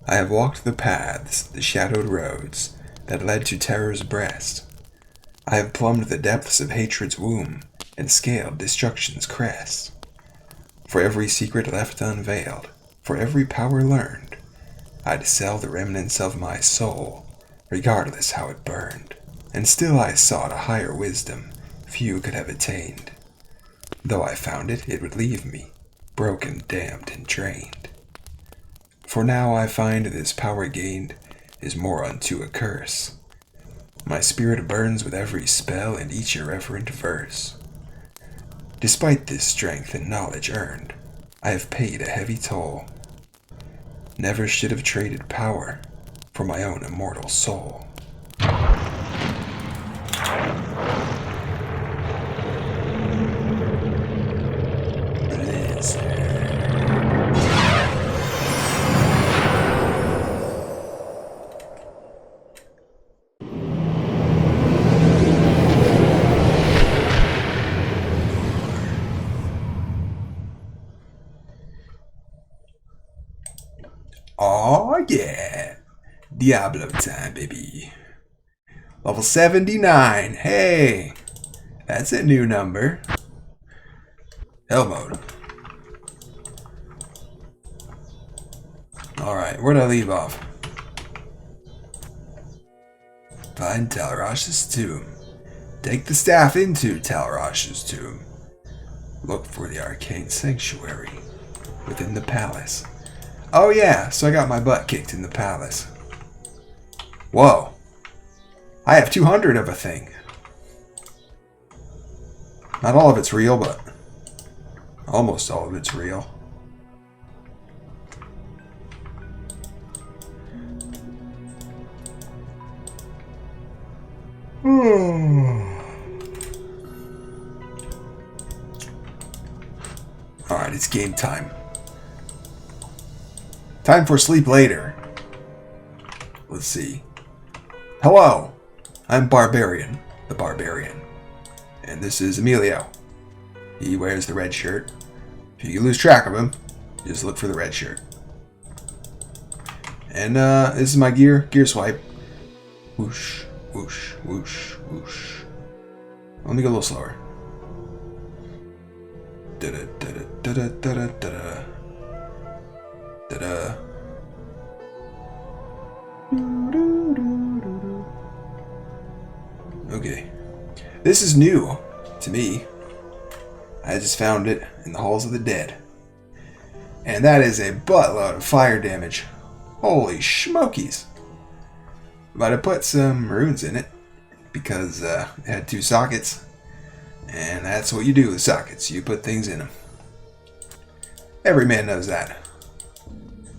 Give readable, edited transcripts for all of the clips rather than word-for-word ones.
I have walked the paths, the shadowed roads, that led to terror's breast. I have plumbed the depths of hatred's womb, and scaled destruction's crest. For every secret left unveiled, for every power learned, I'd sell the remnants of my soul, regardless how it burned. And still I sought a higher wisdom few could have attained. Though I found it, it would leave me, broken, damned, and drained. For now I find this power gained is more unto a curse. My spirit burns with every spell and each irreverent verse. Despite this strength and knowledge earned, I have paid a heavy toll. Never should have traded power for my own immortal soul. Oh yeah, Diablo time, baby. Level 79, hey, that's a new number. Hell mode. Alright, where'd I leave off? Find Talrosh's tomb. Take the staff into Talrosh's tomb. Look for the Arcane sanctuary within the palace. Oh yeah, so I got my butt kicked in the palace. Whoa. I have 200 of a thing. Not all of it's real, but almost all of it's real. Alright, it's game time. Time for sleep later. Let's see. Hello, I'm Barbarian, the Barbarian. And this is Emilio. He wears the red shirt. If you lose track of him, just look for the red shirt. And this is my gear swipe. Whoosh, whoosh, whoosh, whoosh. Let me go a little slower. Da-da, da-da, da-da, da-da, da-da. Da-da. Okay. This is new to me. I just found it in the Halls of the Dead. And that is a buttload of fire damage. Holy smokies. But I put some runes in it because it had 2 sockets. And that's what you do with sockets. You put things in them. Every man knows that.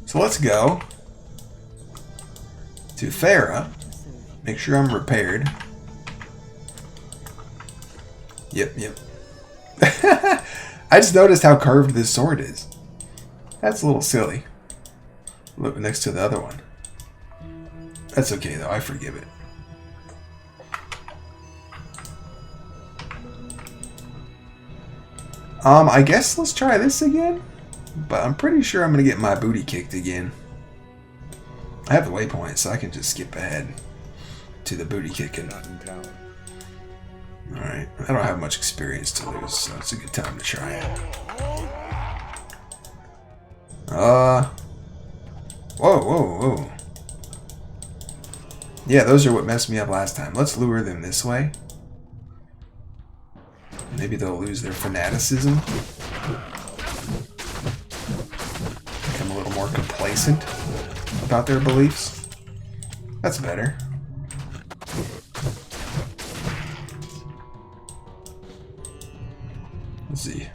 So let's go to Farah. Make sure I'm repaired. Yep. I just noticed how curved this sword is. That's a little silly. Look next to the other one. That's okay though, I forgive it. I guess let's try this again. But I'm pretty sure I'm going to get my booty kicked again. I have the waypoint, so I can just skip ahead to the booty kicking. Alright, I don't have much experience to lose, so it's a good time to try it. Whoa. Yeah, those are what messed me up last time. Let's lure them this way. Maybe they'll lose their fanaticism. Become a little more complacent about their beliefs. That's better. Let's see.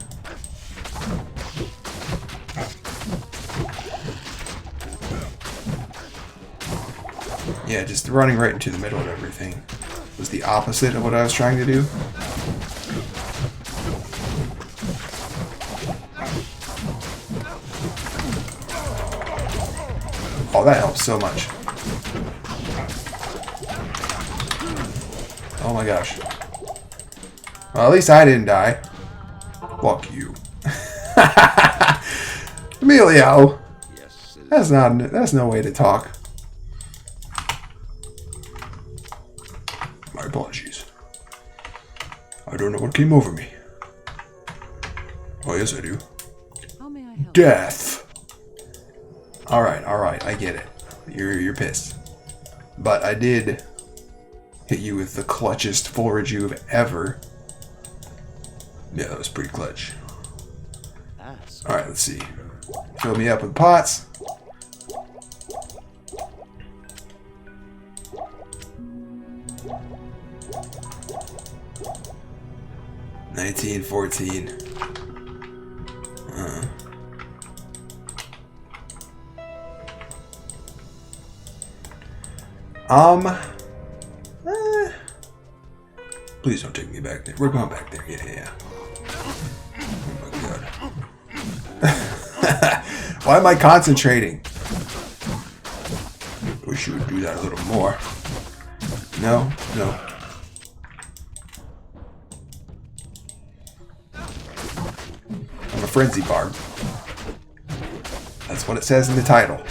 Yeah, just running right into the middle of everything was the opposite of what I was trying to do. Oh, that helps so much. Oh my gosh. Well, at least I didn't die. Fuck you. Emilio! That's no way to talk. My apologies. I don't know what came over me. Oh, yes, I do. How may I help? Death. All right, I get it. You're pissed, but I did hit you with the clutchest full rejuve ever. Yeah, that was pretty clutch. All right, let's see. Fill me up with pots. $19.14. Please don't take me back there. We're going back there. Yeah. Oh my god. Why am I concentrating? Wish you would do that a little more. No. I'm a frenzy Barb. That's what it says in the title.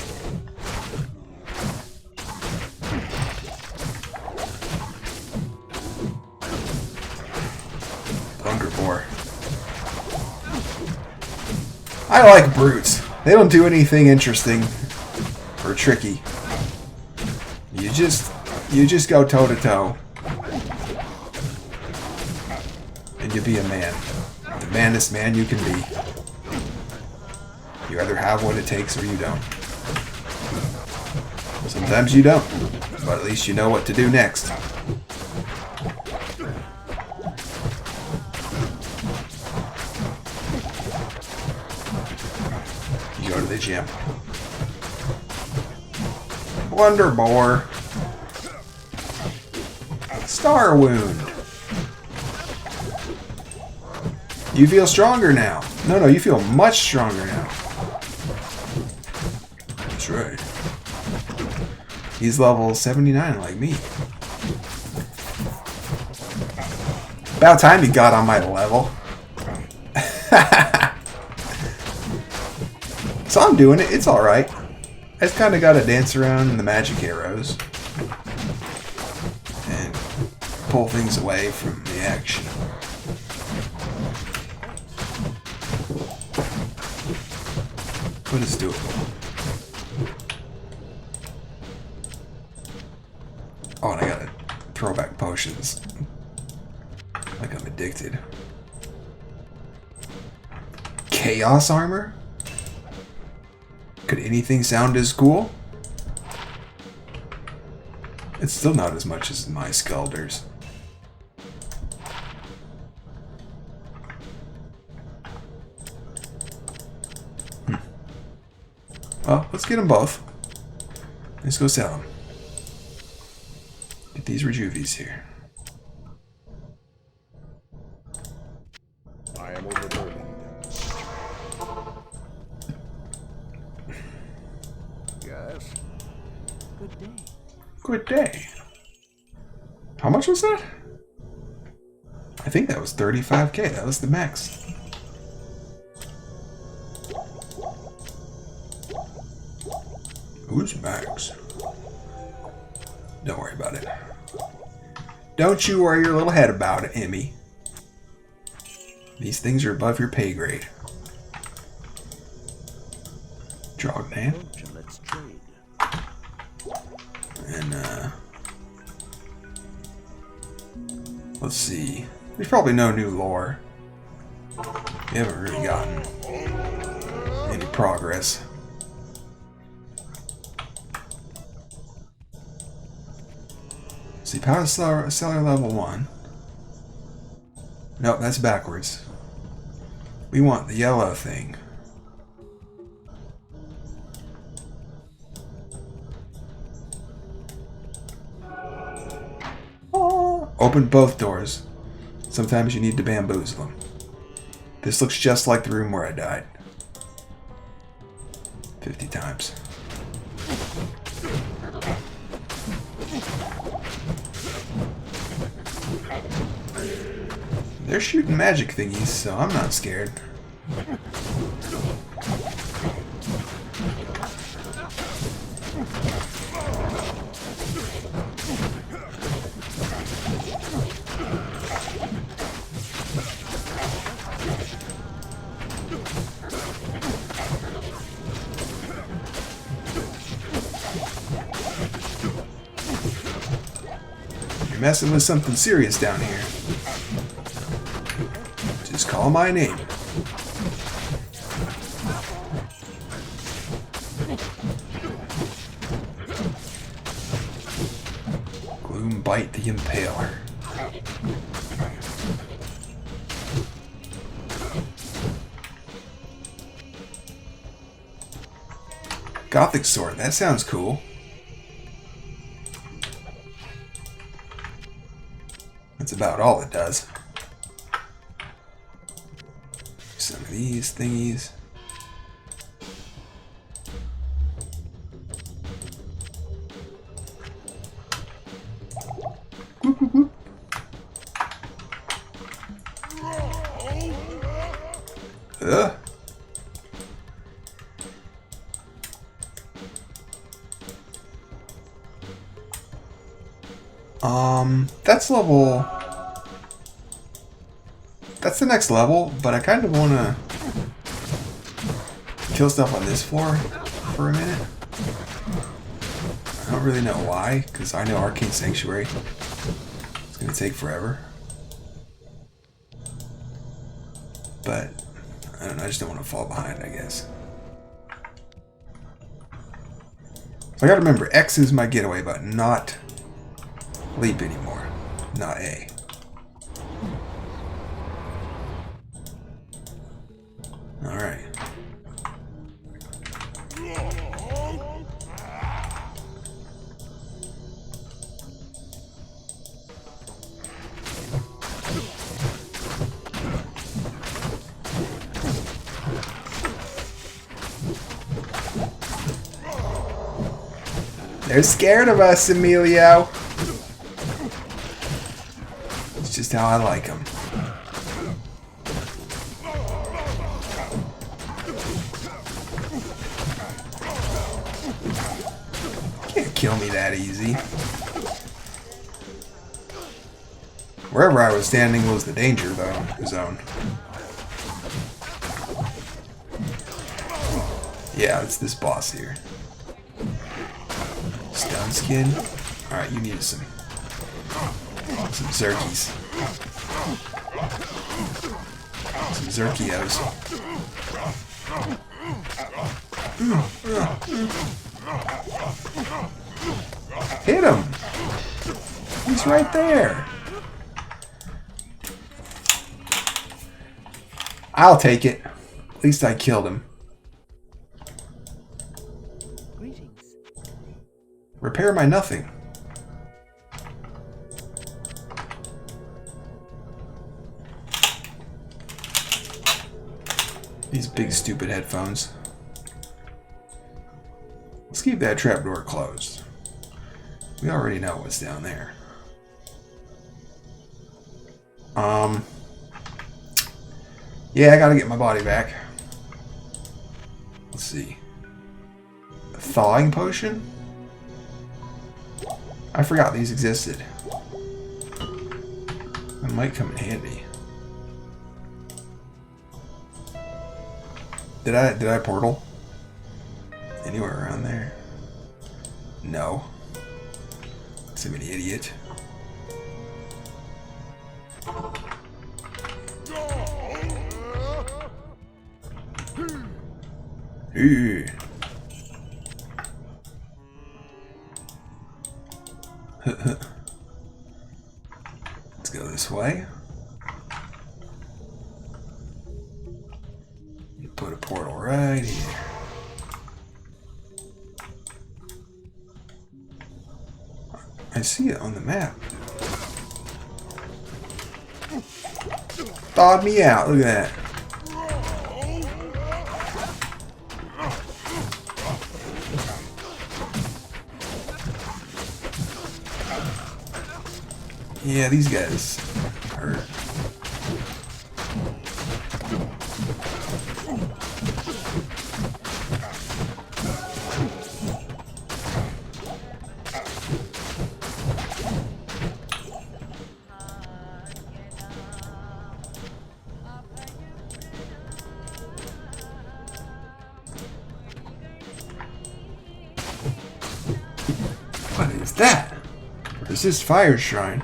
I like brutes. They don't do anything interesting or tricky. You just go toe to toe, and you be a man, the manest man you can be. You either have what it takes or you don't. Sometimes you don't, but at least you know what to do next. Go to the gym. Wonder Boar. Star Wound. You feel stronger now. No, you feel much stronger now. That's right. He's level 79 like me. About time you got on my level. So I'm doing it. It's alright. I just kind of got to dance around in the magic arrows. And pull things away from the action. But it's doable. Oh, and I gotta throw back potions. Like I'm addicted. Chaos armor? Could anything sound as cool? It's still not as much as my Skulders. Well, let's get them both. Let's go sell them. Get these rejuvies here. I am overburdened. Yes. Good day. Good day. How much was that? I think that was 35k. That was the max. Who's Max? Don't worry about it. Don't you worry your little head about it, Emmy. These things are above your pay grade. Drogman. Let's trade. And, let's see. There's probably no new lore. We haven't really gotten any progress. See, power cellar level 1. Nope, that's backwards. We want the yellow thing. Oh. Open both doors. Sometimes you need to bamboozle them. This looks just like the room where I died. 50 times. They're shooting magic thingies, so I'm not scared. You're messing with something serious down here. Just call my name. Bite the Impaler. Gothic sword, that sounds cool. That's about all it does. Some of these thingies. Ugh. That's level... That's the next level, but I kind of want to kill stuff on this floor for a minute. I don't really know why, because I know Arcane Sanctuary. It's going to take forever. But, I don't know, I just don't want to fall behind, I guess. So I gotta remember, X is my getaway button, not leap anymore. Not A. Alright. They're scared of us, Emilio. It's just how I like them. Can't kill me that easy. Wherever I was standing was the danger zone. Yeah, it's this boss here. Stone skin. Alright, you need some Zerkies. Some Zerkios. Hit him! He's right there! I'll take it. At least I killed him. Greetings. Repair my nothing. These big stupid headphones. Let's keep that trapdoor closed. We already know what's down there. Yeah, I gotta get my body back. Let's see. A thawing potion? I forgot these existed. That might come in handy. Did I portal? Anywhere around there? No. I'm an idiot. Ooh. Let's go this way. Put a portal right here. I see it on the map. Thawed me out. Look at that. Yeah, these guys hurt. What is that? Or is this Fire Shrine?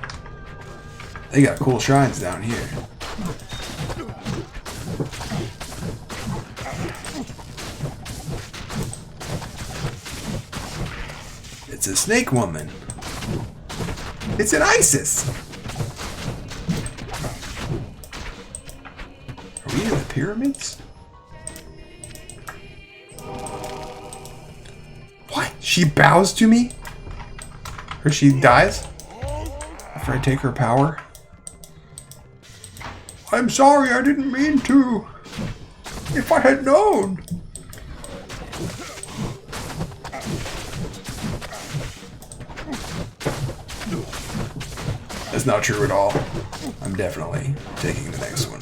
They got cool shrines down here. It's a snake woman. It's an Isis. Are we in the pyramids? What? She bows to me? Or she dies? After I take her power? I'm sorry, I didn't mean to. If I had known. That's not true at all. I'm definitely taking the next one.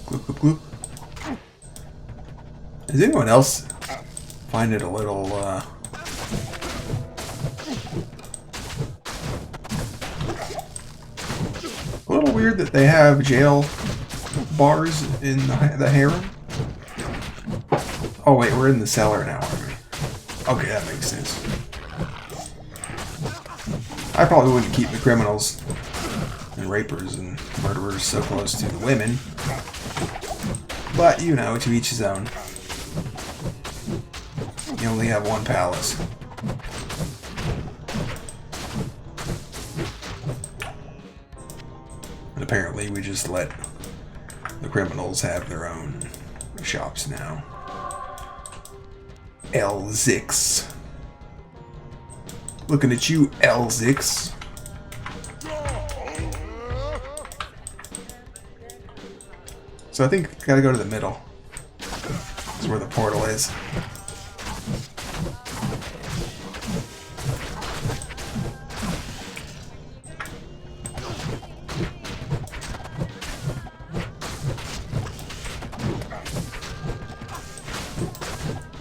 Gloop, gloop, gloop. Does anyone else find it a little, a little weird that they have jail bars in the harem? Oh wait, we're in the cellar now, aren't we? Okay, that makes sense. I probably wouldn't keep the criminals and rapers and murderers so close to the women. But, you know, to each his own. You only have one palace. And apparently we just let the criminals have their own shops now. L6. Looking at you, L6. So I think I gotta go to the middle. That's where the portal is.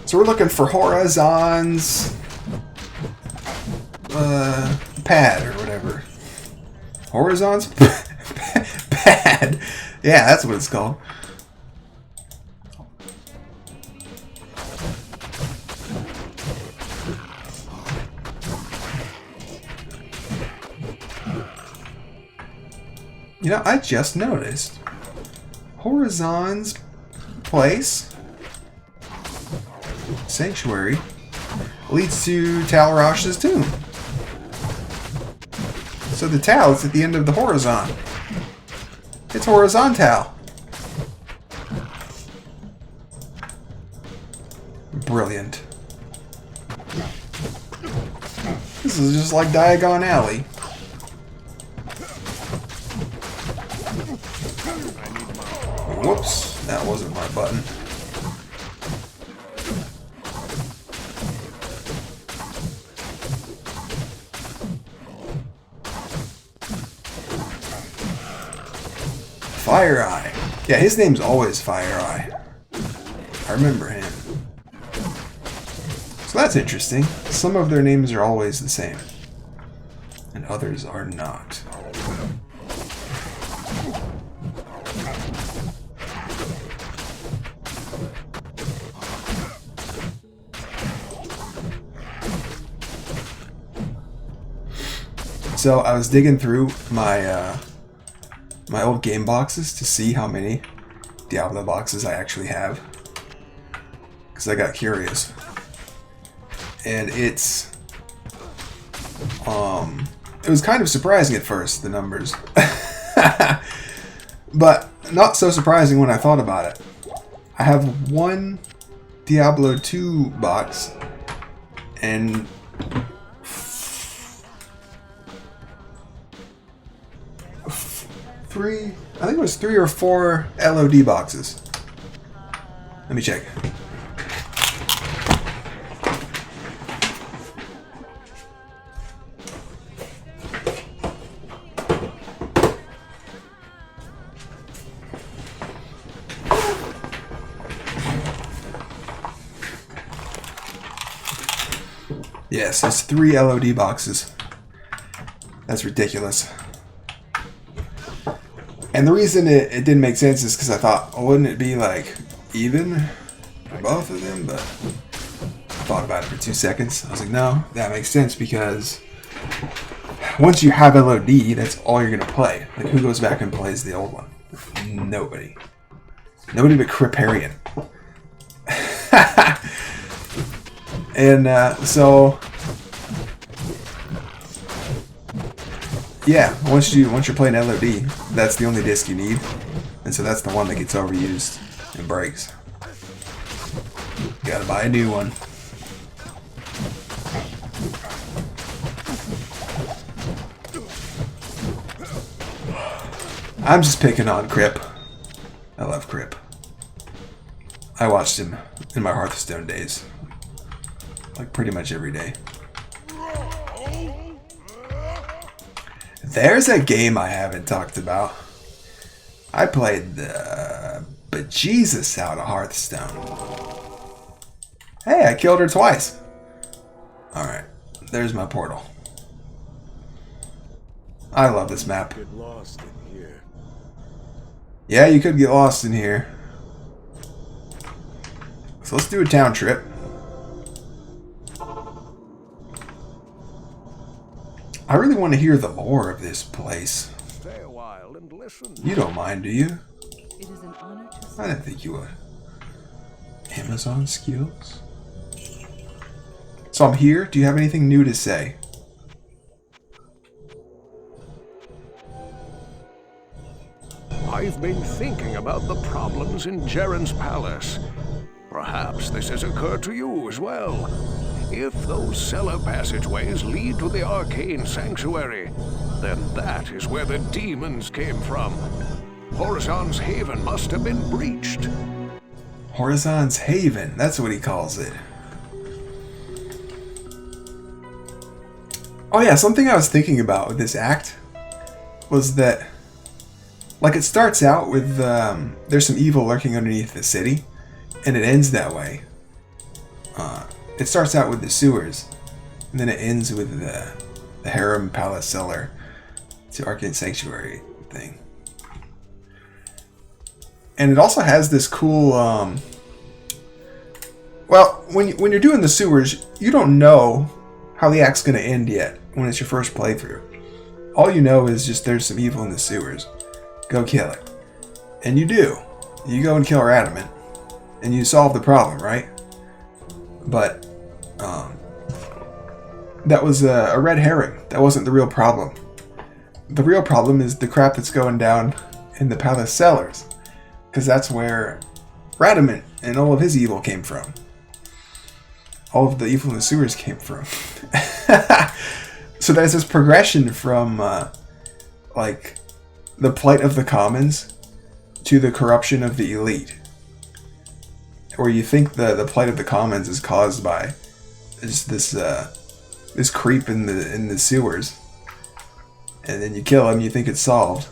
So we're looking for Horizon's pad or whatever. Horizon's pad. Yeah, that's what it's called. You know, I just noticed Horizon's place, sanctuary, leads to Talrash's tomb. So the Tal is at the end of the Horizon. It's horizontal. Brilliant. This is just like Diagon Alley. Whoops, that wasn't my button. Fire Eye. Yeah, his name's always Fire Eye. I remember him. So that's interesting. Some of their names are always the same. And others are not. So I was digging through my my old game boxes to see how many Diablo boxes I actually have, because I got curious, and it was kind of surprising at first, the numbers, but not so surprising when I thought about it. I have one Diablo 2 box and I think it was 3 or 4 LOD boxes. Let me check. Yes, it's 3 LOD boxes. That's ridiculous. And the reason it didn't make sense is because I thought, oh, wouldn't it be like even for both of them? But I thought about it for 2 seconds. I was like, no, that makes sense because once you have LOD, that's all you're going to play. Like, who goes back and plays the old one? Nobody. Nobody but Criparian. And so, yeah, once you're playing LOD, that's the only disc you need, and so that's the one that gets overused and breaks. You gotta buy a new one. I'm just picking on Crip. I love Crip. I watched him in my Hearthstone days. Like pretty much every day. There's a game I haven't talked about. I played the bejesus out of Hearthstone. Hey, I killed her twice. Alright, there's my portal. I love this map. Get lost in here. Yeah, you could get lost in here. So let's do a town trip. I really want to hear the lore of this place. Stay a while and listen. You don't mind, do you? It is an honor to I didn't think you would. Amazon skills? So I'm here. Do you have anything new to say? I've been thinking about the problems in Jaren's palace. Perhaps this has occurred to you as well. If those cellar passageways lead to the Arcane sanctuary, then that is where the demons came from. Horizon's haven must have been breached. Horizon's Haven. That's what he calls it. Oh yeah, something I was thinking about with this act was that, like, it starts out with there's some evil lurking underneath the city, and it ends that way. It starts out with the sewers, and then it ends with the harem palace cellar to Arcane sanctuary thing. And it also has this cool. Well, when you're doing the sewers, you don't know how the act's gonna end yet when it's your first playthrough. All you know is just there's some evil in the sewers. Go kill it, and you do. You go and kill Radamant, and you solve the problem, right? But that was a red herring. That wasn't the real problem. The real problem is the crap that's going down in the palace cellars, because that's where Radamant and all of his evil came from. All of the evil in the sewers came from. So there's this progression from like the plight of the commons to the corruption of the elite, where you think the plight of the commons is caused by just this creep in the sewers, and then you kill him, you think it's solved,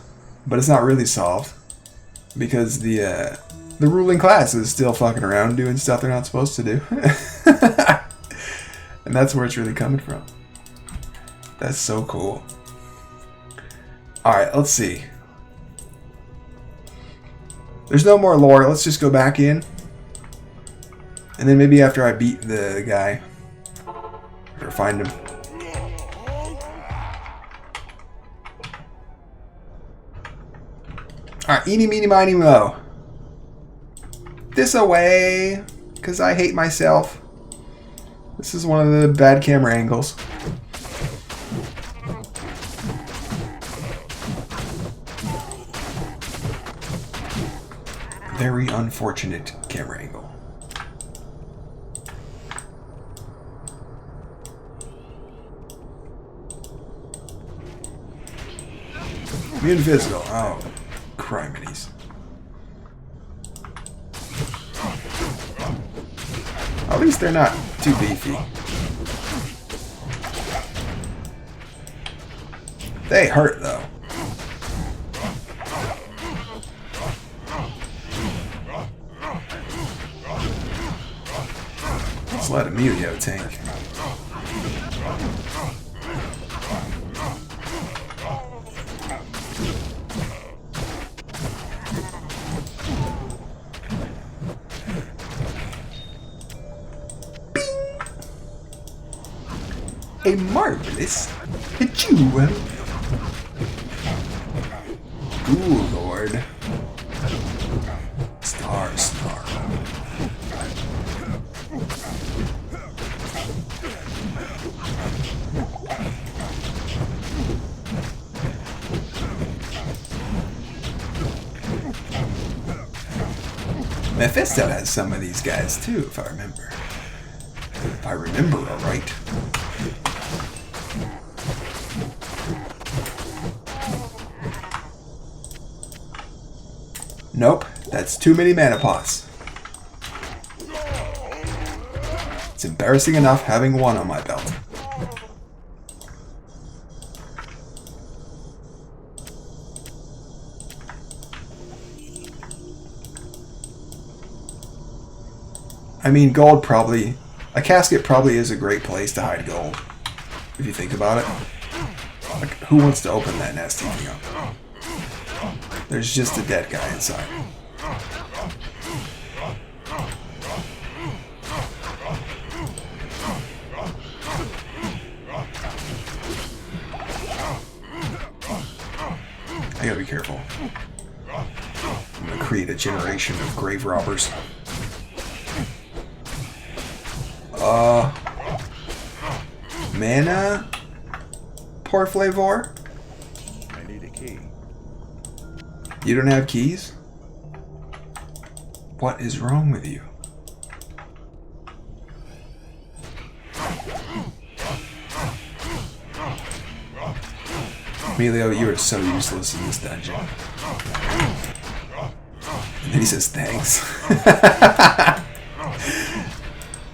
but it's not really solved, because the ruling class is still fucking around doing stuff they're not supposed to do. And that's where it's really coming from. That's so cool. Alright, let's see. There's no more lore. Let's just go back in. And then maybe after I beat the guy, or find him. Alright, eeny, meeny, miny, mo. This away, because I hate myself. This is one of the bad camera angles. Very unfortunate camera angle. Immune physical. Oh, criminies. At least they're not too beefy. They hurt though. Let's let Emilio tank. a marvelous jewel. Ooh, Lord. Star. Mephisto has some of these guys too, if I remember. If I remember alright. Nope, that's too many mana pots. It's embarrassing enough having one on my belt. I mean, gold probably... A casket probably is a great place to hide gold. If you think about it. Like, who wants to open that nasty thing up? There's just a dead guy inside. I gotta be careful. I'm gonna create a generation of grave robbers. Mana? Poor Flavor? I need a key. You don't have keys? What is wrong with you? Emilio, you are so useless in this dungeon. And then he says thanks.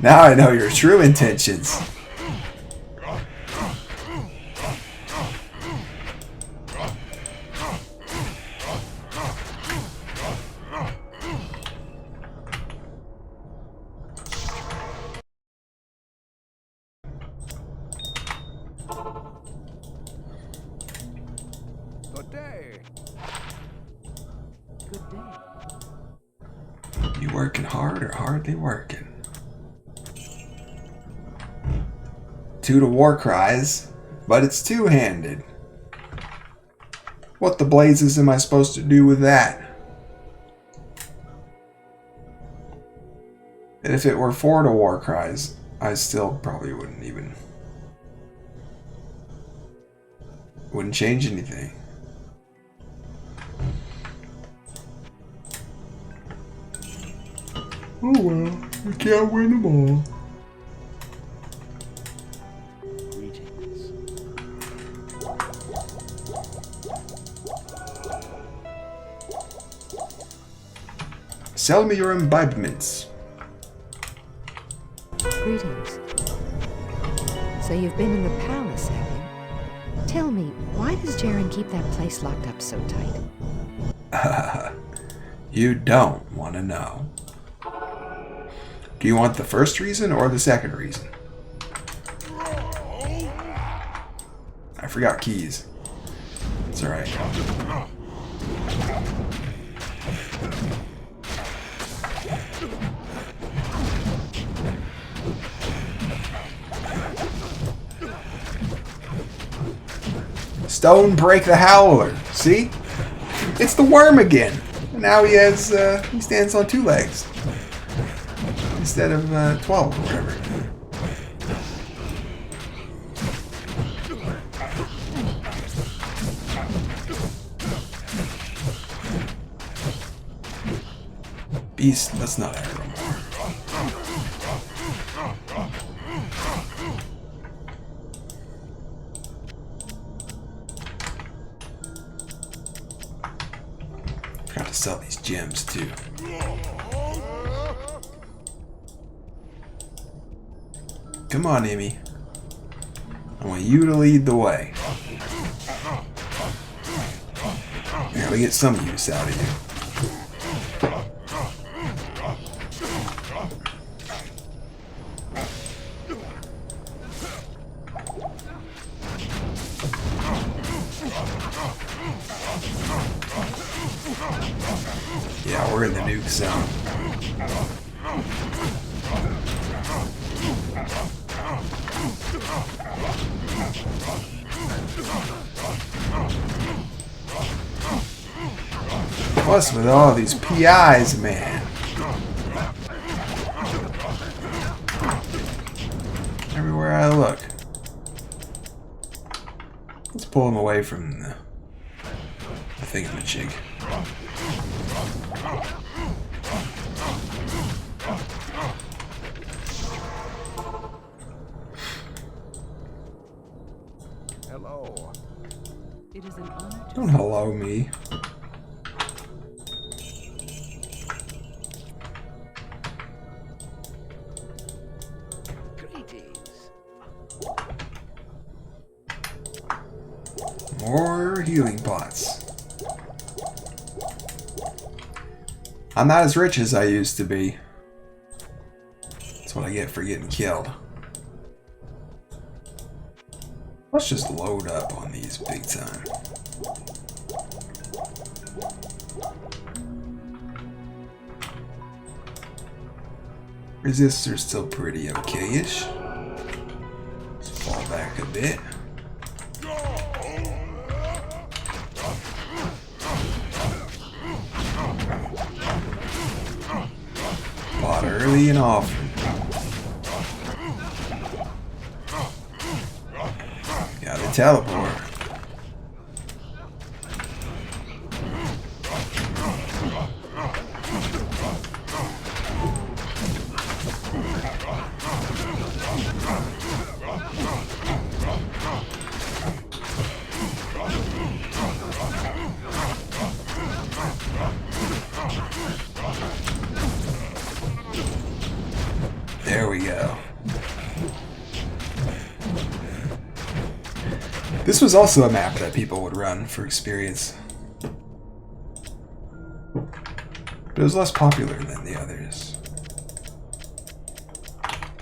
Now I know your true intentions. Good day. Good day. You working hard or hardly working? 2 to war cries, but it's two-handed. What the blazes am I supposed to do with that? And if it were 4 to war cries, I still probably wouldn't change anything. Oh well, we can't win them all. Greetings. Sell me your imbibements. Greetings. So you've been in the palace, have you? Tell me, why does Jaren keep that place locked up so tight? You don't want to know. Do you want the first reason or the second reason? I forgot keys. It's alright. Stone break the howler. See? It's the worm again. And now he has he stands on 2 legs instead of 12 or whatever. Beast, let's not aggro more. Got to sell these gems too. Come on, Amy. I want you to lead the way. Here, we get some use out of you. Yeah, we're in the nuke zone. What's with all these PIs, man? Everywhere I look. Let's pull him away from the thingamajig. Hello. It is an honor to Don't hello me. greetings. More healing pots. I'm not as rich as I used to be. That's what I get for getting killed. Let's just load up on these big time. Resistor's still pretty okay-ish. Let's fall back a bit. Bought early and often. Got a teleport. There we go. This was also a map that people would run for experience. But it was less popular than the others.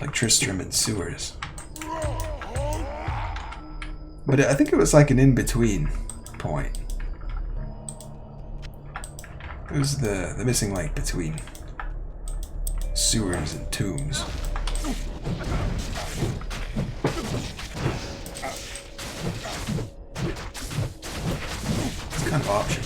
Like Tristram and Sewers. But I think it was like an in-between point. It was the missing link between Sewers and Tombs. It's kind of optional.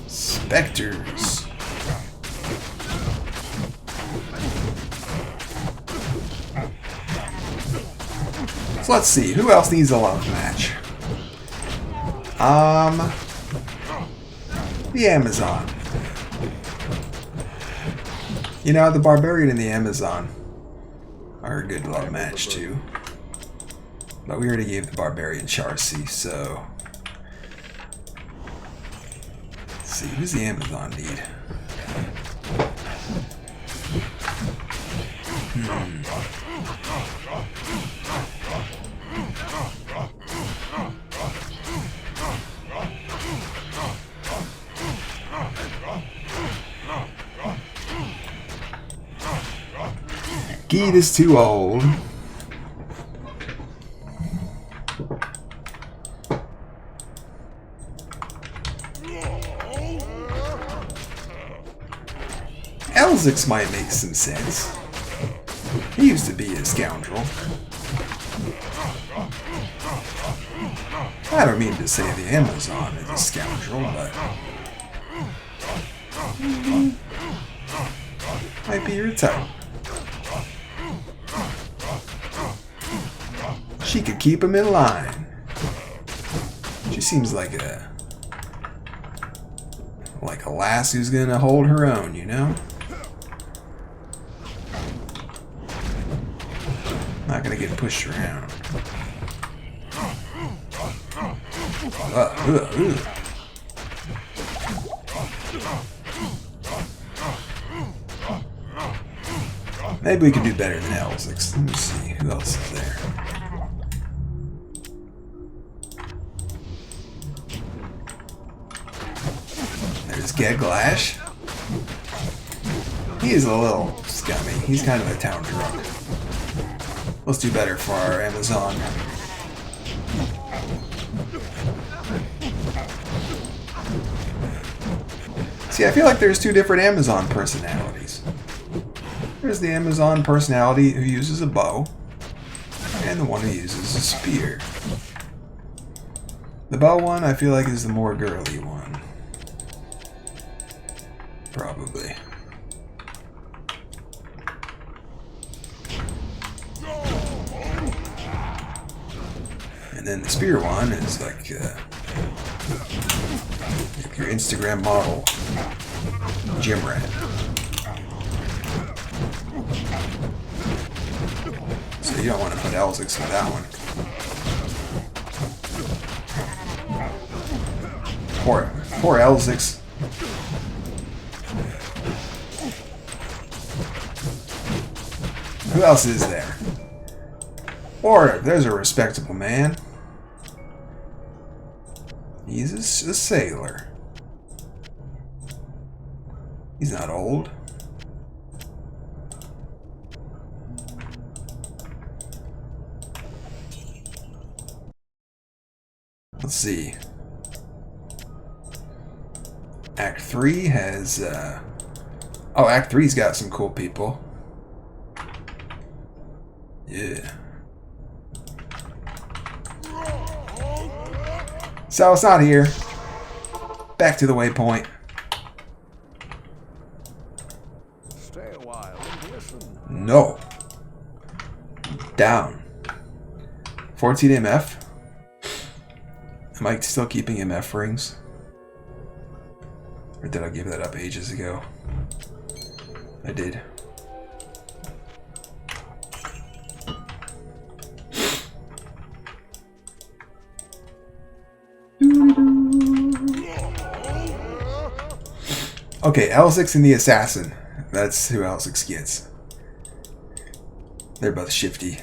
Specters. So let's see, who else needs a love match? The Amazon. You know, the Barbarian and the Amazon are a good love match too. But we already gave the Barbarian Charcy, so... Let's see, who's the Amazon need? Geet is too old. Elzix might make some sense. He used to be a scoundrel. I don't mean to say the Amazon is a scoundrel, but... might be your type. She could keep him in line. She seems like a lass who's gonna hold her own, you know? pushed around. Maybe we could do better than Elzix. Let me see. Who else is there? There's Geglash. He is a little scummy. He's kind of a town drunk. Let's do better for our Amazon. See, I feel like there's two different Amazon personalities. There's the Amazon personality who uses a bow, and the one who uses a spear. The bow one, I feel like, is the more girly one. Probably. And then the spear one is like your Instagram model, gym rat. So you don't want to put Elzix with that one. Poor Elzix. Who else is there? Or there's a respectable man. He's a sailor. He's not old. Let's see. Act 3 has... Oh, Act 3's got some cool people. Yeah. So it's not here. Back to the waypoint. Stay a while and listen. No. Down. 14 MF. Am I still keeping MF rings? Or did I give that up ages ago? I did. Okay, Elzix and the Assassin. That's who Elzix gets. They're both shifty.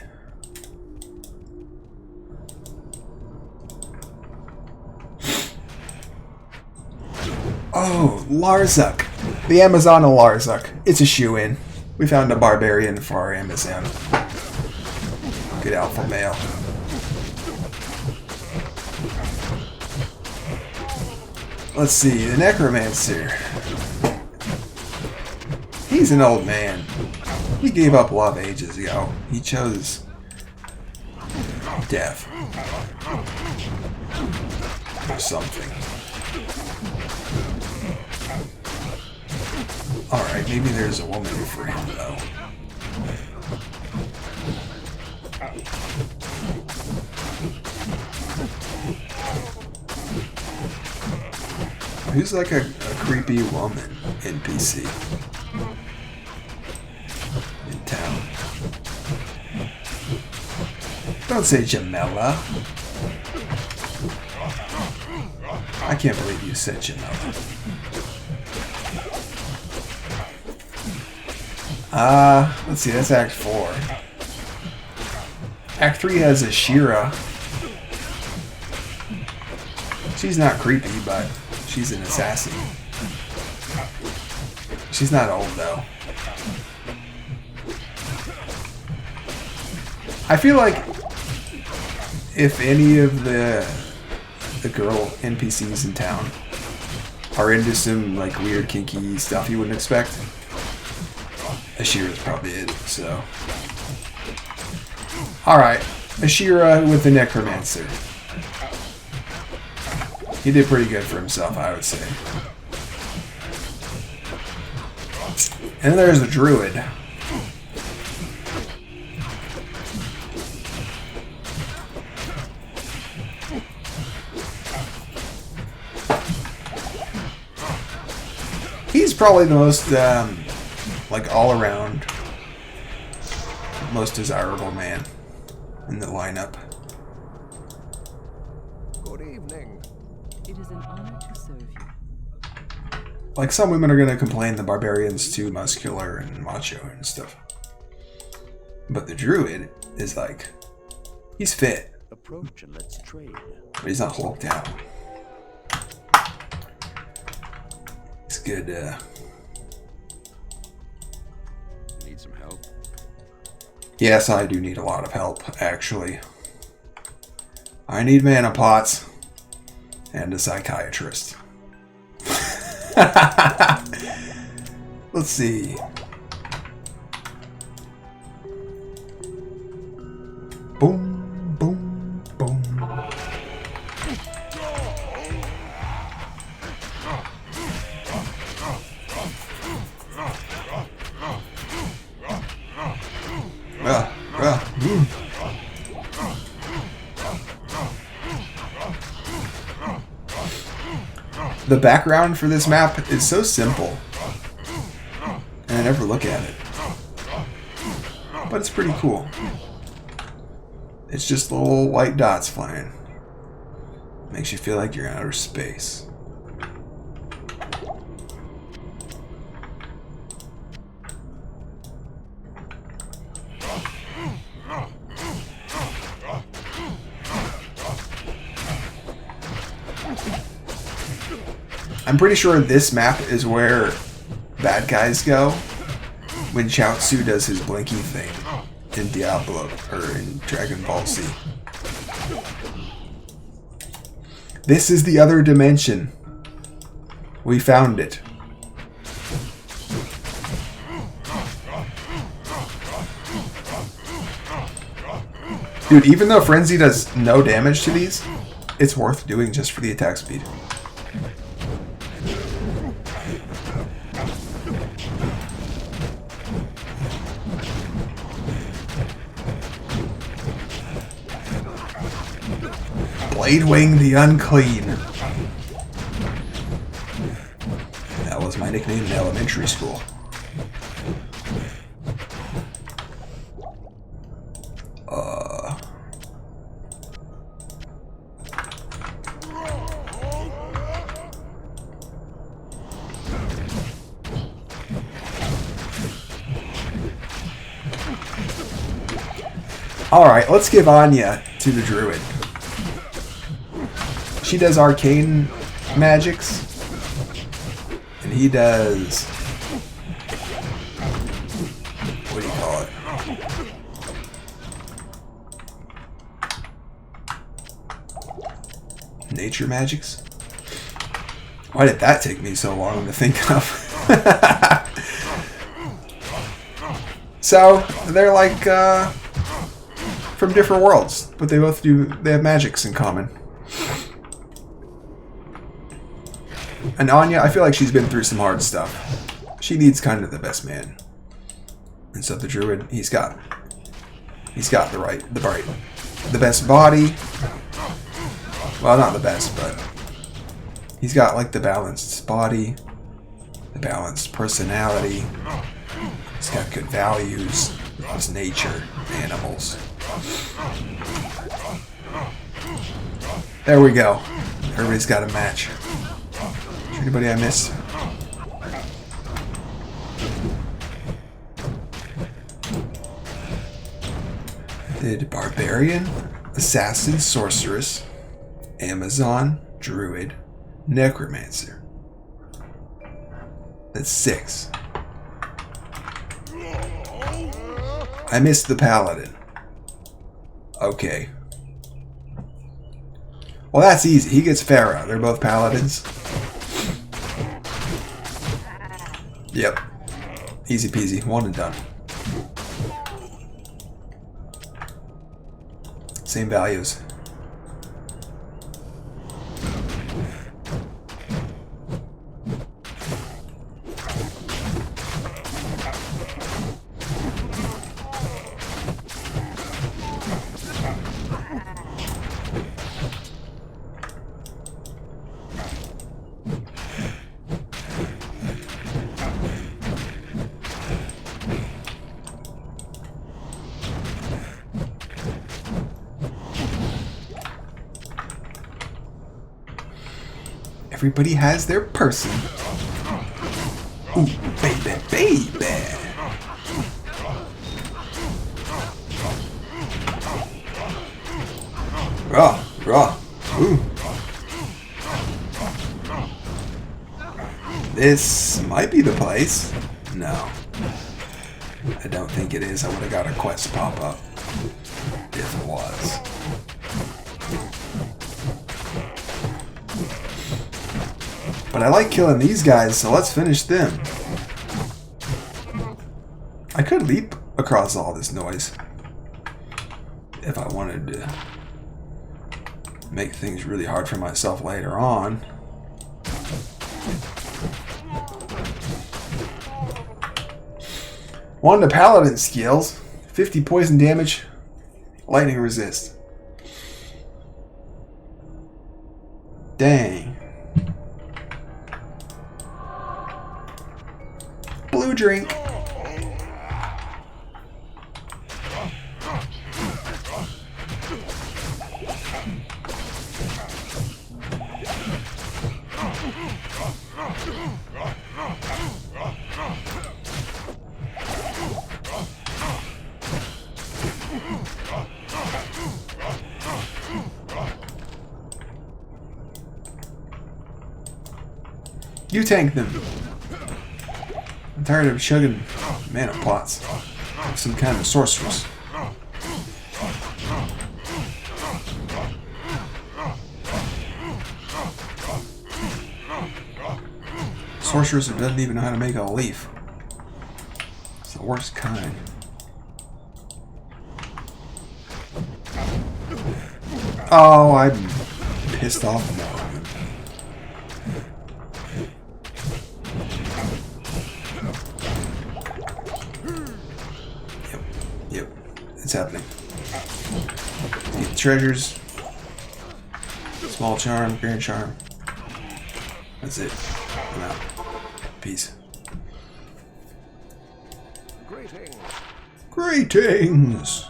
Oh, Larzuk. The Amazon of Larzuk. It's a shoe-in. We found a barbarian for our Amazon. Good alpha male. Let's see, the Necromancer. He's an old man. He gave up love ages ago. He chose death. Or something. Alright, maybe there's a woman for him, though. Who's like a creepy woman NPC in town? Don't say Jamela. I can't believe you said Jamela. Let's see, that's Act 4. Act 3 has Ashira. She's not creepy, but she's an assassin. She's not old, though. I feel like if any of the girl NPCs in town are into some like weird kinky stuff you wouldn't expect, Ashira's probably it, so. Alright, Ashira with the Necromancer. He did pretty good for himself, I would say. And then there's the Druid. He's probably the most, like, all-around, most desirable man. in the lineup. Good evening. It is an honor to serve you. Like, some women are gonna complain the barbarian's too muscular and macho and stuff. But the druid is like, he's fit, Approach and let's trade. but he's not hulked out. It's good, Need some help? Yes, I do need a lot of help, actually. I need mana pots and a psychiatrist. Let's see. Boom, boom, boom. The background for this map is so simple, and I never look at it, but it's pretty cool. It's just little white dots flying. Makes you feel like you're in outer space. I'm pretty sure this map is where bad guys go when Chaozu does his blinking thing in Diablo or in Dragon Ball Z. This is the other dimension. We found it. Dude, even though Frenzy does no damage to these, it's worth doing just for the attack speed. Blade Wing the Unclean. That was my nickname in elementary school. Alright, let's give Anya to the druid. She does arcane magics, and he does, what do you call it? Nature magics? Why did that take me so long to think of? So, they're like, from different worlds, but they have magics in common. And Anya, I feel like she's been through some hard stuff. She needs kind of the best man. And so the druid, he's got the best body. Well, not the best, but he's got like the balanced body, the balanced personality. He's got good values. Loves nature, animals. There we go. Everybody's got a match. Anybody I missed? Did Barbarian, Assassin, Sorceress, Amazon, Druid, Necromancer. That's 6. I missed the Paladin. Okay. Well, that's easy. He gets Pharaoh. They're both Paladins. Yep. Easy peasy. One and done. Same values. Everybody has their person. Ooh, baby, baby. Raw, raw. Ooh. This might be the place. No. I don't think it is. I would have got a quest pop up if it was. But I like killing these guys, so let's finish them. I could leap across all this noise if I wanted to make things really hard for myself later on. One of the paladin skills, 50 poison damage, lightning resist. Dang. Blue drink. You tank them. I'm tired of chugging mana pots. Like some kind of sorceress. Sorceress who doesn't even know how to make a leaf. It's the worst kind. Oh, I'm pissed off now. Yep, it's happening. Get the treasures. Small charm, grand charm. That's it. I'm out. Peace. Greetings. Greetings!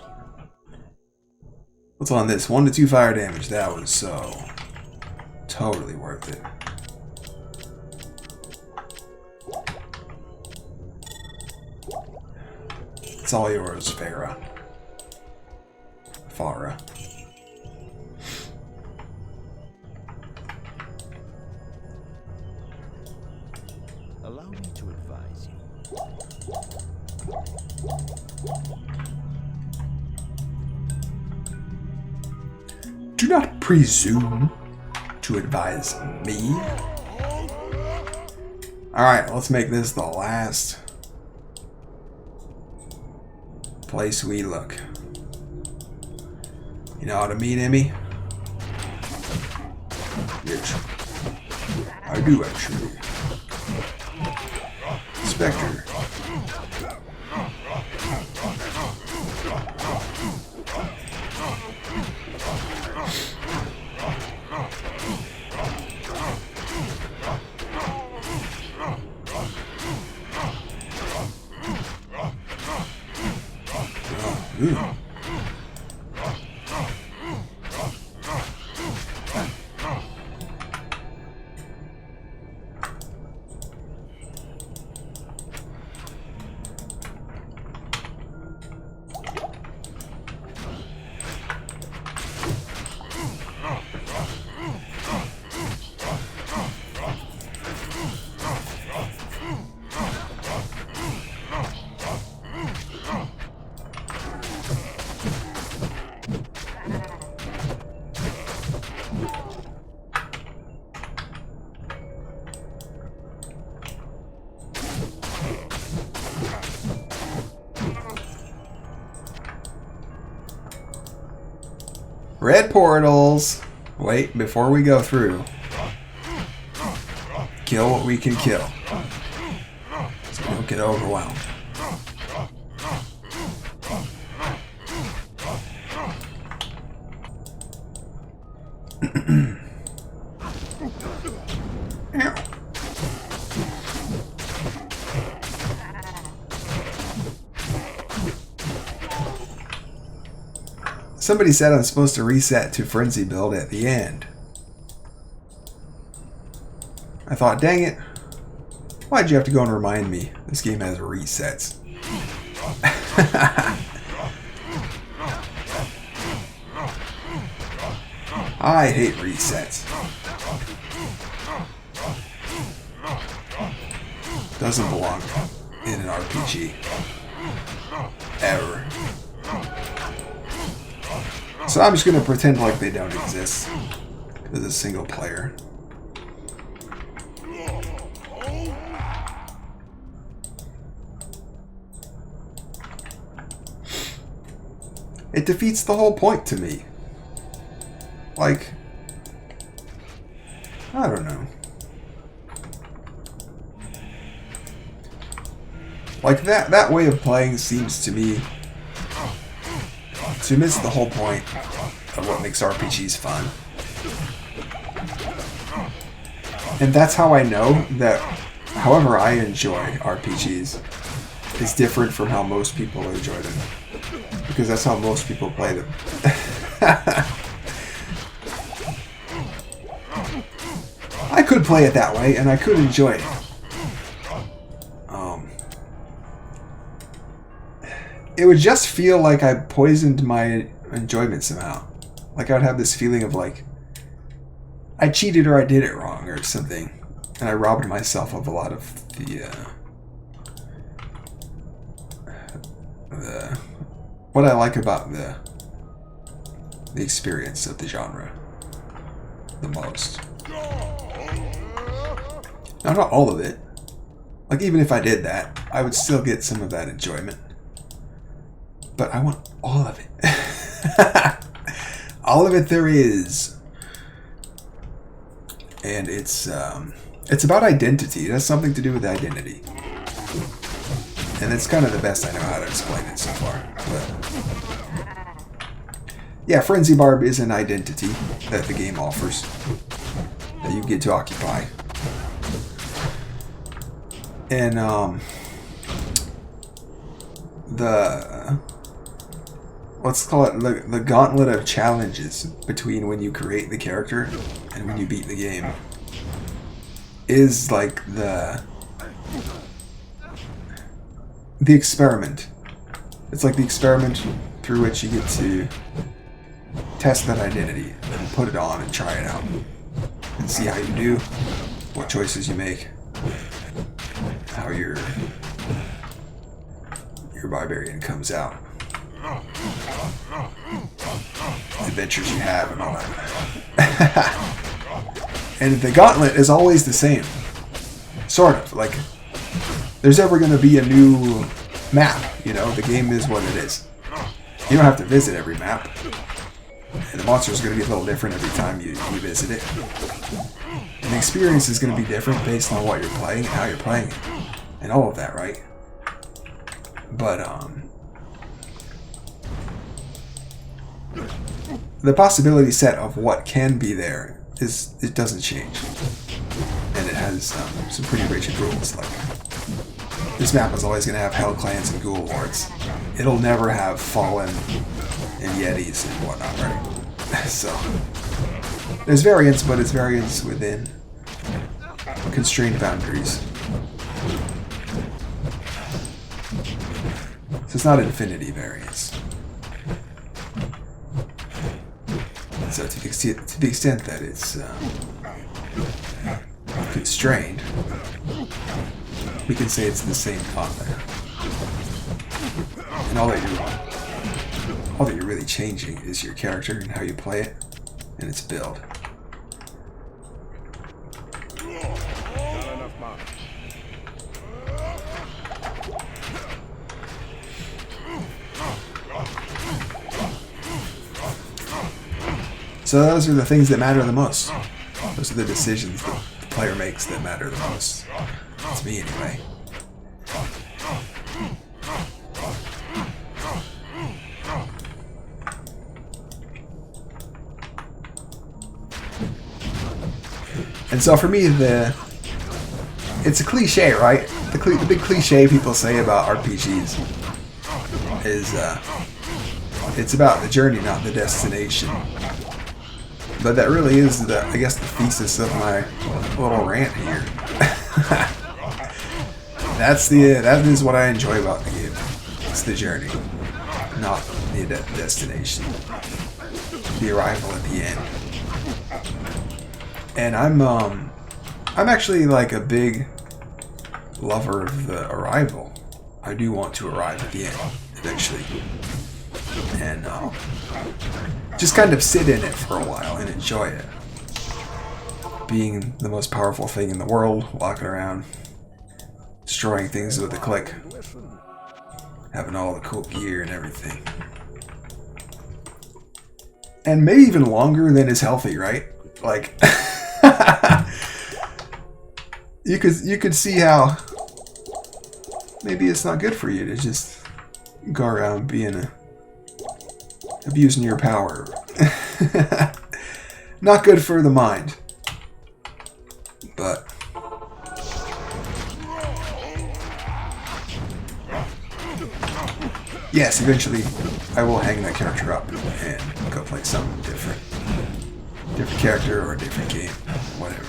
What's on this? 1 to 2 fire damage. That was so totally worth it. It's all yours, Farah. Farah. Allow me to advise you. Do not presume to advise me. Alright, let's make this the last place we look. You know how to meet Emmy? Yes. I do actually. Spectre. Ooh. Red portals. Wait, before we go through. Kill what we can kill. So we don't get overwhelmed. Somebody said I'm supposed to reset to frenzy build at the end. I thought, dang it. Why'd you have to go and remind me? This game has resets. I hate resets. Doesn't belong in an RPG. Ever. So I'm just gonna pretend like they don't exist. As a single player. It defeats the whole point to me. Like, I don't know. Like that way of playing seems to me to miss the whole point of what makes RPGs fun. And that's how I know that however I enjoy RPGs is different from how most people enjoy them. Because that's how most people play them. I could play it that way, and I could enjoy it. It would just feel like I poisoned my enjoyment somehow. Like I would have this feeling of like, I cheated or I did it wrong or something. And I robbed myself of a lot of what I like about the experience of the genre the most. Now, not all of it. Like, even if I did that, I would still get some of that enjoyment. But I want all of it. All of it there is. And it's about identity. It has something to do with identity. And it's kind of the best I know how to explain it so far. But yeah, Frenzy Barb is an identity that the game offers that you get to occupy. And let's call it the gauntlet of challenges between when you create the character and when you beat the game is like the experiment. It's like the experiment through which you get to test that identity and put it on and try it out and see how you do, what choices you make, how your barbarian comes out, adventures you have and all that. And the gauntlet is always the same. Sort of. Like, there's ever going to be a new map, you know? The game is what it is. You don't have to visit every map. And the monster is going to be a little different every time you visit it. And the experience is going to be different based on what you're playing and how you're playing it. And all of that, right? But, the possibility set of what can be there it doesn't change. And it has some pretty rigid rules. Like, this map is always going to have Hell Clans and Ghoul Lords. It'll never have Fallen and Yetis and whatnot, right? So, there's variance, but it's variance within constrained boundaries. So it's not infinity variance. So to the extent that it's constrained, we can say it's the same content. And all that you're really changing is your character and how you play it and its build. So those are the things that matter the most. Those are the decisions that the player makes that matter the most. To me, anyway. And so for me, it's a cliche, right? The big cliche people say about RPGs is it's about the journey, not the destination. But that really is, I guess, the thesis of my little rant here. That is what I enjoy about the game. It's the journey, not the destination. The arrival at the end. And I'm actually like a big lover of the arrival. I do want to arrive at the end eventually, and just kind of sit in it for a while and enjoy it. Being the most powerful thing in the world, walking around, destroying things with a click, having all the cool gear and everything. And maybe even longer than is healthy, right? Like, you could see how maybe it's not good for you to just go around abusing your power. Not good for the mind. But yes, eventually I will hang that character up and go play something different. Different character or a different game. Whatever.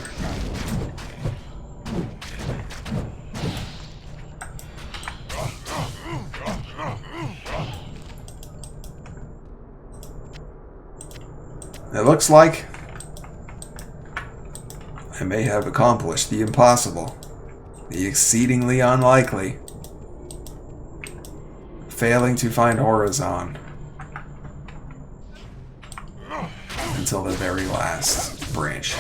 It looks like I may have accomplished the impossible, the exceedingly unlikely, failing to find Horizon until the very last branch.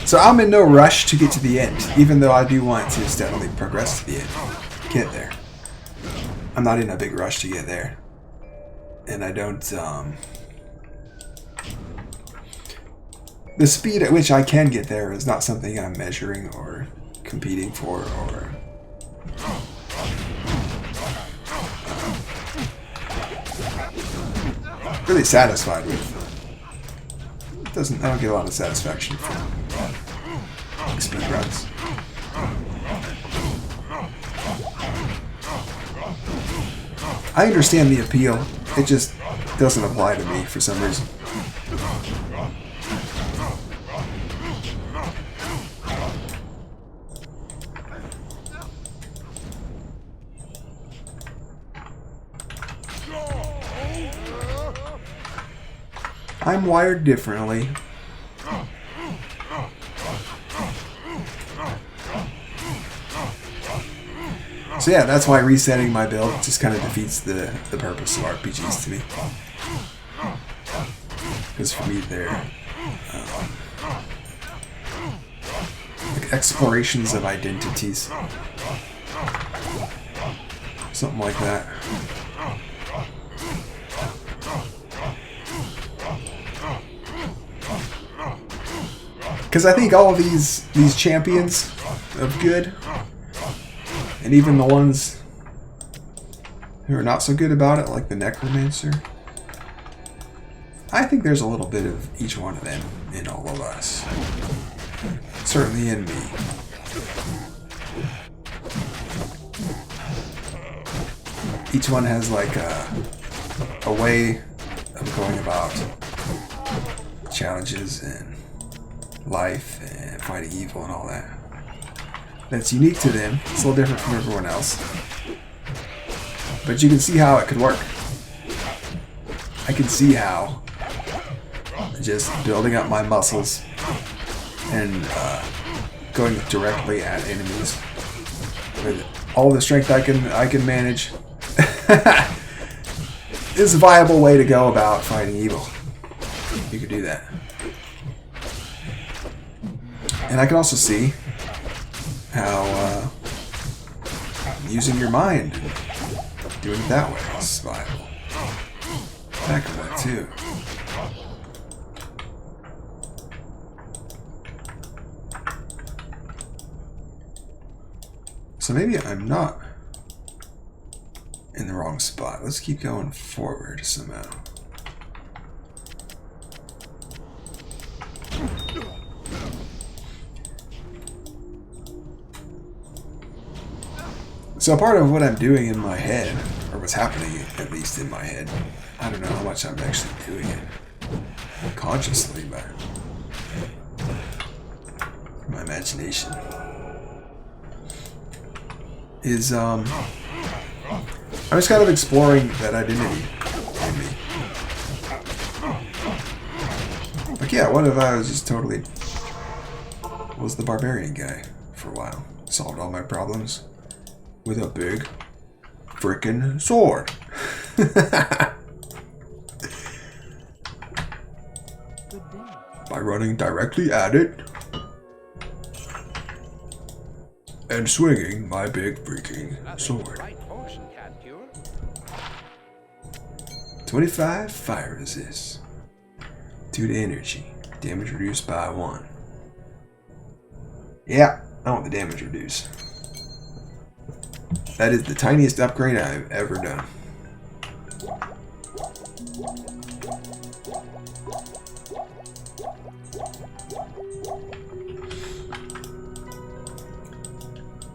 So I'm in no rush to get to the end, even though I do want to steadily progress to the end. Get there. I'm not in a big rush to get there. And I don't, the speed at which I can get there is not something I'm measuring or competing for or really satisfied with. I don't get a lot of satisfaction from speed runs. I understand the appeal. It just doesn't apply to me for some reason. I'm wired differently. So yeah, that's why resetting my build just kind of defeats the purpose of RPGs to me. Because for me, they're like explorations of identities. Something like that. Because I think all of these champions of good, and even the ones who are not so good about it, like the Necromancer, I think there's a little bit of each one of them in all of us. Certainly in me. Each one has like a way of going about challenges and life and fighting evil and all that. That's unique to them. It's a little different from everyone else. But you can see how it could work. I can see how just building up my muscles and going directly at enemies with all the strength I can manage is a viable way to go about fighting evil. You could do that. And I can also see how using your mind, doing it that way is viable. That could work too. So maybe I'm not in in the wrong spot. Let's keep going forward somehow. So part of what I'm doing in my head, or what's happening at least in my head, I don't know how much I'm actually doing it consciously, but my imagination is I'm just kind of exploring that identity in me. Like, yeah, what if I was just totally was the barbarian guy for a while, solved all my problems with a big frickin' sword. By running directly at it and swinging my big freaking sword. 25 fire resist. 2 to energy. Damage reduced by 1. Yeah, I want the damage reduced. That is the tiniest upgrade I've ever done.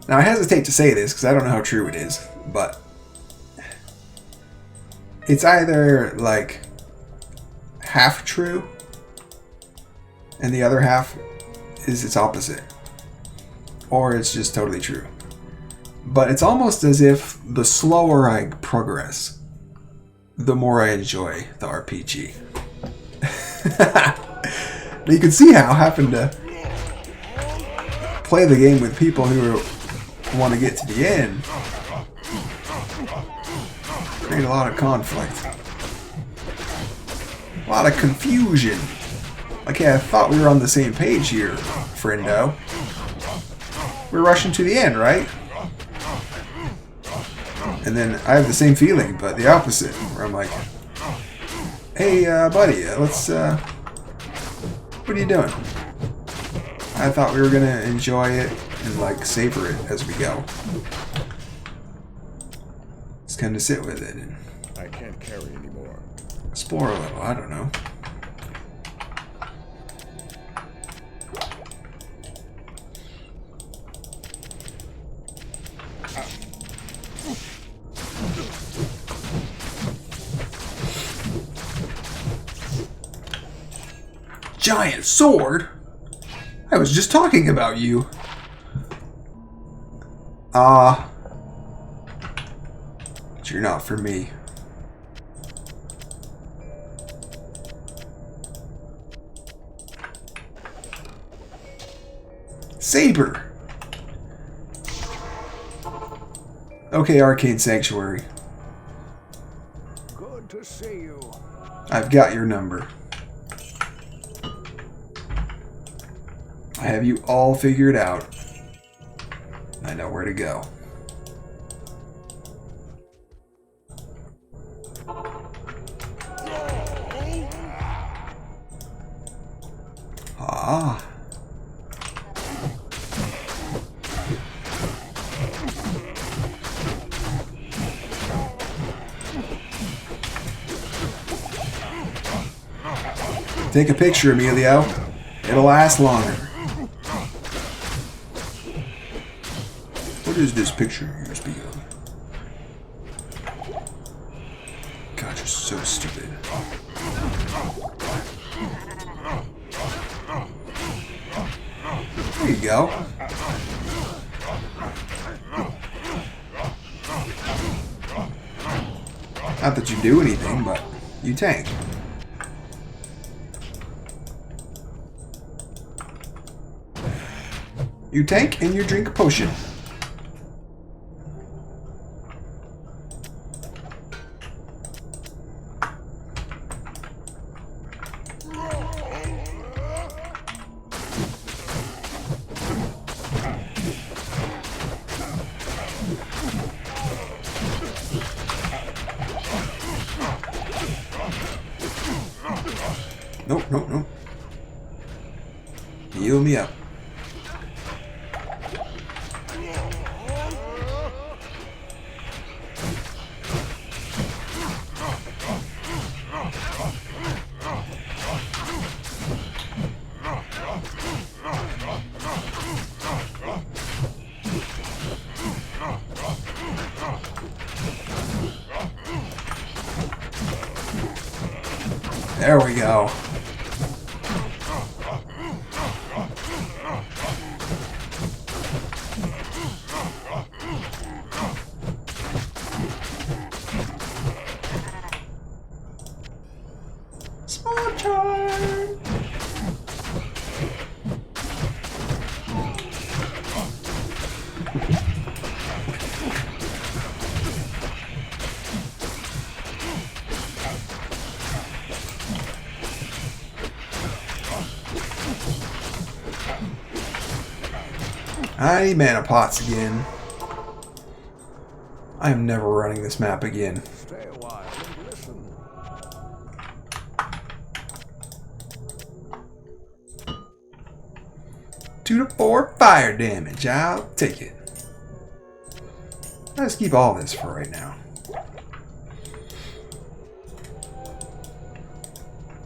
Now I hesitate to say this because I don't know how true it is, but it's either like half true and the other half is its opposite, or it's just totally true. But it's almost as if the slower I progress, the more I enjoy the RPG. You can see how having to play the game with people who want to get to the end create a lot of conflict. A lot of confusion. Okay, I thought we were on the same page here, friendo. We're rushing to the end, right? And then I have the same feeling, but the opposite, where I'm like, hey, buddy, let's, what are you doing? I thought we were going to enjoy it and, like, savor it as we go. Just kind of sit with it and I can't carry anymore. explore a little, I don't know. Giant sword? I was just talking about you. But you're not for me. Saber. Okay, Arcane Sanctuary. Good to see you. I've got your number. I have you all figured out. I know where to go. Ah. Take a picture, Emilio. It'll last longer. What is this picture USB on? God, you're so stupid. There you go. Not that you do anything, but you tank. You tank and you drink a potion. Nope, nope, nope. Heal me up. There we go. Small charm. I need mana pots again. I am never running this map again. Stay a while and listen. 2 to 4 fire damage. I'll take it. Let's keep all this for right now.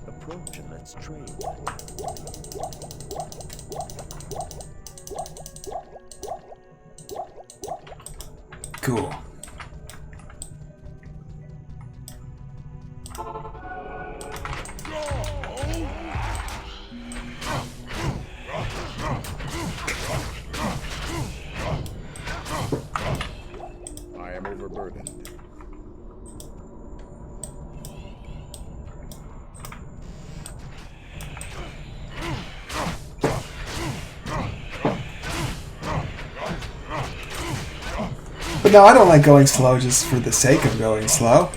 Approach and let's trade. Cool. I am overburdened. But no, I don't like going slow just for the sake of going slow.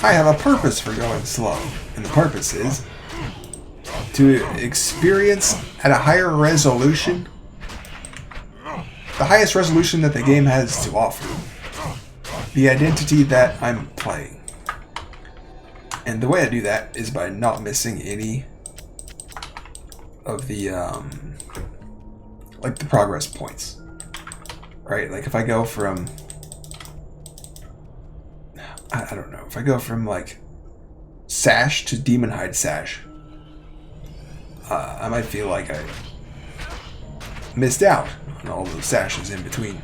I have a purpose for going slow, and the purpose is to experience at a higher resolution, the highest resolution that the game has to offer, the identity that I'm playing. And the way I do that is by not missing any of the like the progress points. Right, like if I go from, I don't know, if I go from like Sash to Demon Hide Sash, I might feel like I missed out on all those sashes in between.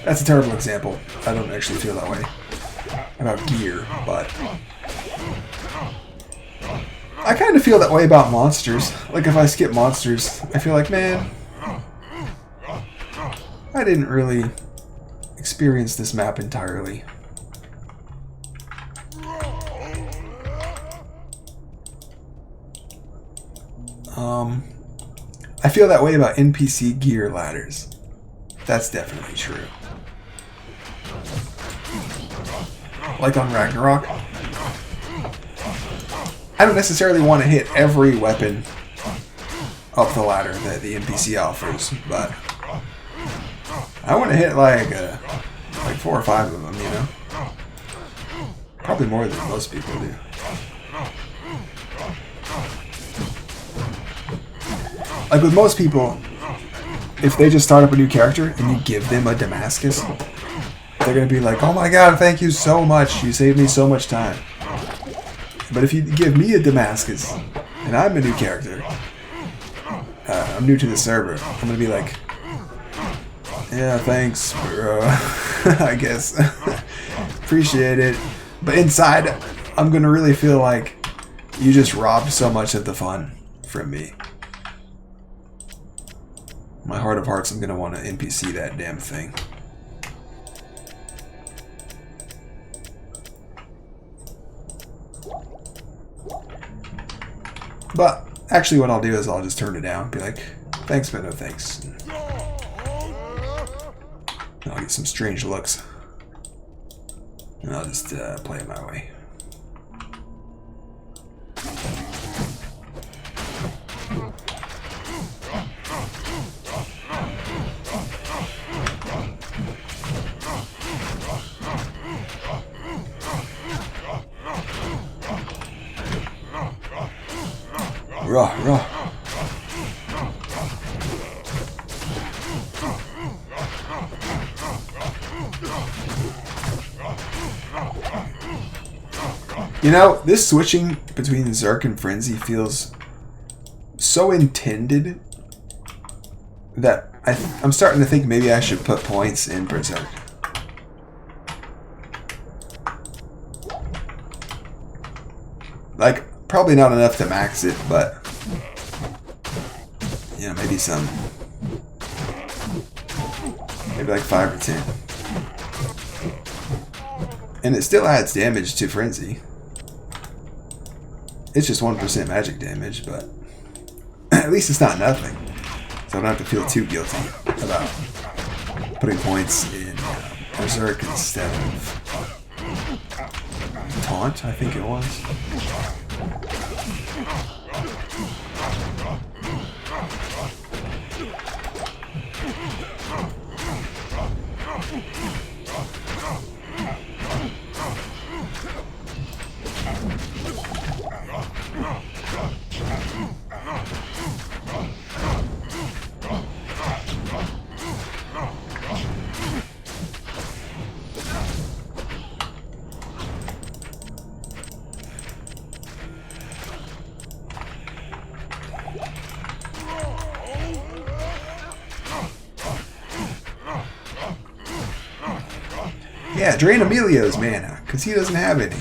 That's a terrible example. I don't actually feel that way about gear, but I kind of feel that way about monsters. Like if I skip monsters, I feel like, man, I didn't really experience this map entirely. I feel that way about NPC gear ladders. That's definitely true. Like on Ragnarok, I don't necessarily want to hit every weapon up the ladder that the NPC offers, but I want to hit like 4 or 5 of them, you know? Probably more than most people do. Like with most people, if they just start up a new character and you give them a Damascus, they're going to be like, oh my god, thank you so much, you saved me so much time. But if you give me a Damascus and I'm a new character, I'm new to the server, I'm going to be like, yeah, thanks, bro. I guess. Appreciate it. But inside, I'm going to really feel like you just robbed so much of the fun from me. My heart of hearts, I'm going to want to NPC that damn thing. But actually what I'll do is I'll just turn it down. Be like, thanks, but no thanks. I'll get some strange looks. And I'll just play it my way. Rah, rah. You know, this switching between Zerk and Frenzy feels so intended that I'm starting to think maybe I should put points in Berserk. Like, probably not enough to max it, but you know, maybe some. Maybe like 5 or 10. And it still adds damage to Frenzy. It's just 1% magic damage, but at least it's not nothing. So I don't have to feel too guilty about putting points in Berserk instead of Taunt, I think it was. Yeah, drain Emilio's mana, because he doesn't have any.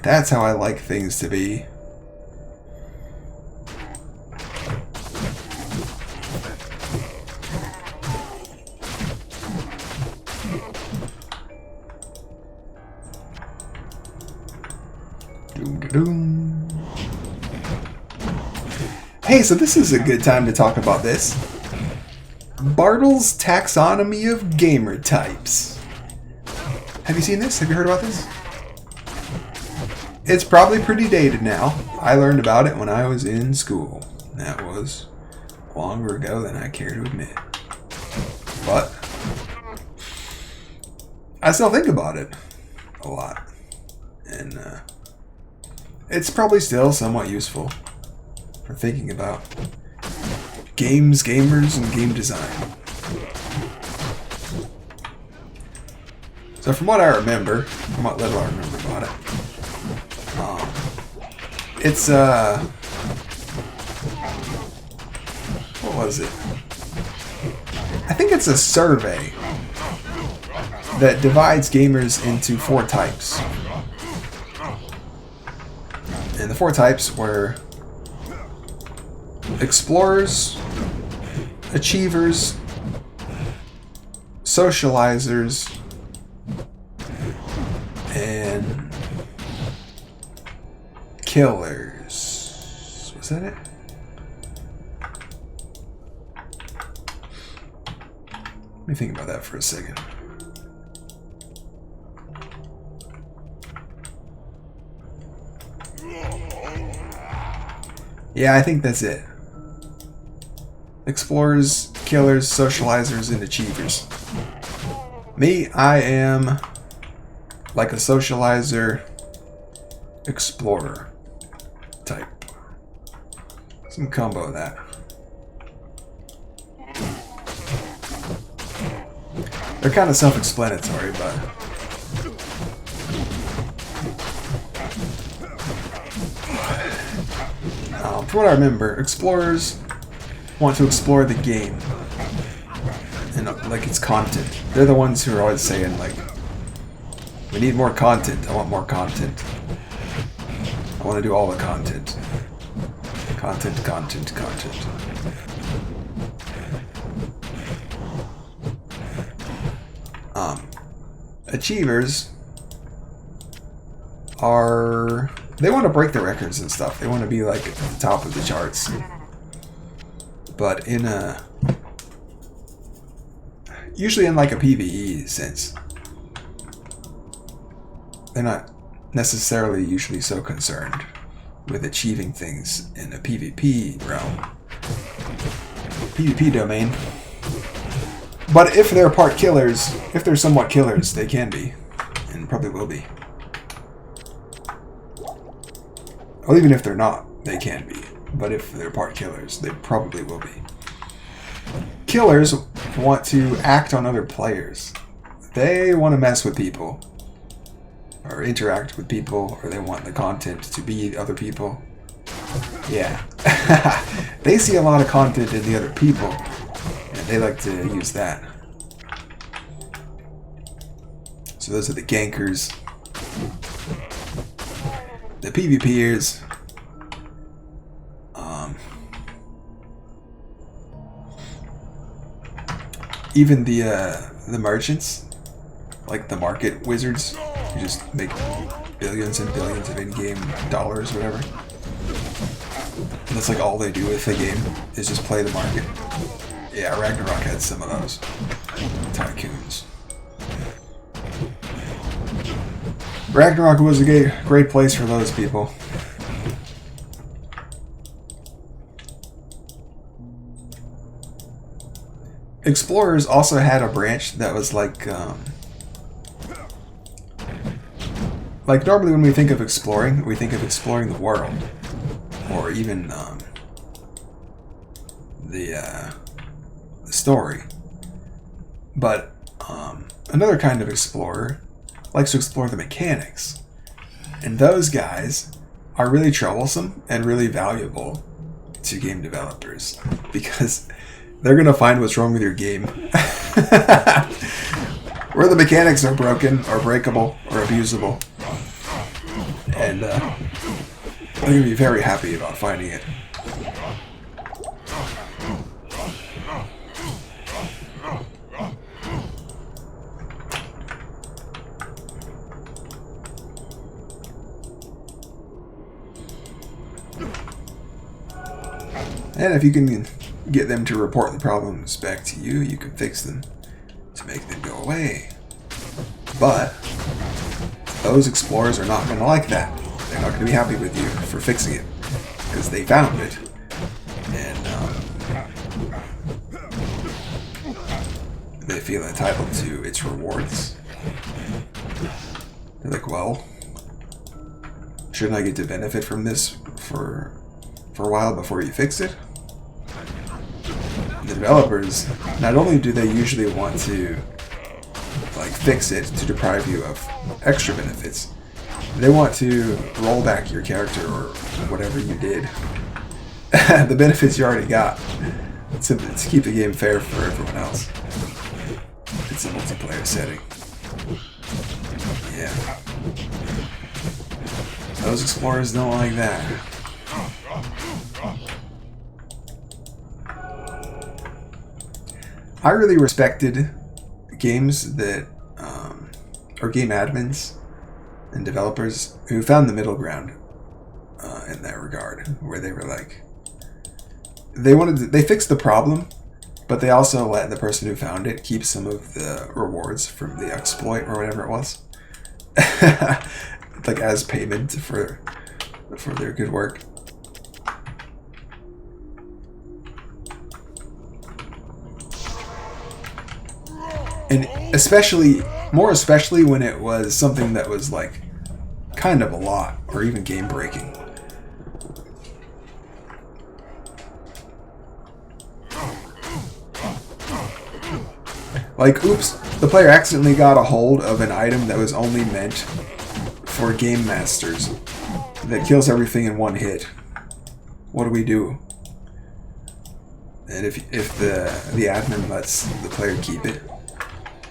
That's how I like things to be. Doom-da-doom. Hey, so this is a good time to talk about this. Bartle's taxonomy of gamer types. Have you seen this? Have you heard about this? It's probably pretty dated now. I learned about it when I was in school. That was longer ago than I care to admit. But I still think about it a lot. And it's probably still somewhat useful for thinking about games, gamers, and game design. So from what I remember, from what little I remember about it, it's what was it? I think it's a survey that divides gamers into 4 types. And the 4 types were explorers, achievers, socializers, and killers. Was that it? Let me think about that for a second. Yeah, I think that's it. Explorers, killers, socializers, and achievers. Me, I am like a socializer, explorer type. Some combo of that. They're kind of self-explanatory, but from what I remember, explorers want to explore the game and like its content. They're the ones who are always saying like, we need more content. I want more content. I want to do all the content. Content, content, content. Achievers are, they want to break the records and stuff. They want to be like at the top of the charts. But in a, usually in like a PvE sense. They're not necessarily usually so concerned with achieving things in a PvP realm. PvP domain. But if they're part killers, if they're somewhat killers, they can be. And probably will be. Well, even if they're not, they can be. But if they're part killers, they probably will be. Killers want to act on other players. They want to mess with people. Or interact with people. Or they want the content to be other people. Yeah. They see a lot of content in the other people. And they like to use that. So those are the gankers. The PvPers. Even the merchants, like the market wizards, who just make billions and billions of in-game dollars, or whatever. And that's like all they do with the game is just play the market. Yeah, Ragnarok had some of those tycoons. Ragnarok was a great place for those people. Explorers also had a branch that was like normally when we think of exploring, we think of exploring the world, or even the story. But another kind of explorer likes to explore the mechanics, and those guys are really troublesome and really valuable to game developers because they're gonna find what's wrong with your game. Where the mechanics are broken or breakable or abusable. And they're gonna be very happy about finding it. And if you can get them to report the problems back to you, you can fix them to make them go away. But those explorers are not going to like that. They're not going to be happy with you for fixing it because they found it. And they feel entitled to its rewards. They're like, well, shouldn't I get to benefit from this for a while before you fix it? The developers, not only do they usually want to fix it to deprive you of extra benefits, they want to roll back your character or whatever you did, the benefits you already got, to keep the game fair for everyone else. It's a multiplayer setting. Yeah. Those explorers don't like that. I really respected games that, or game admins and developers who found the middle ground in that regard, where they were like, they fixed the problem, but they also let the person who found it keep some of the rewards from the exploit or whatever it was, like as payment for their good work. And more especially when it was something that was like kind of a lot or even game breaking. Like, oops, the player accidentally got a hold of an item that was only meant for game masters that kills everything in one hit. What do we do? And if the admin lets the player keep it,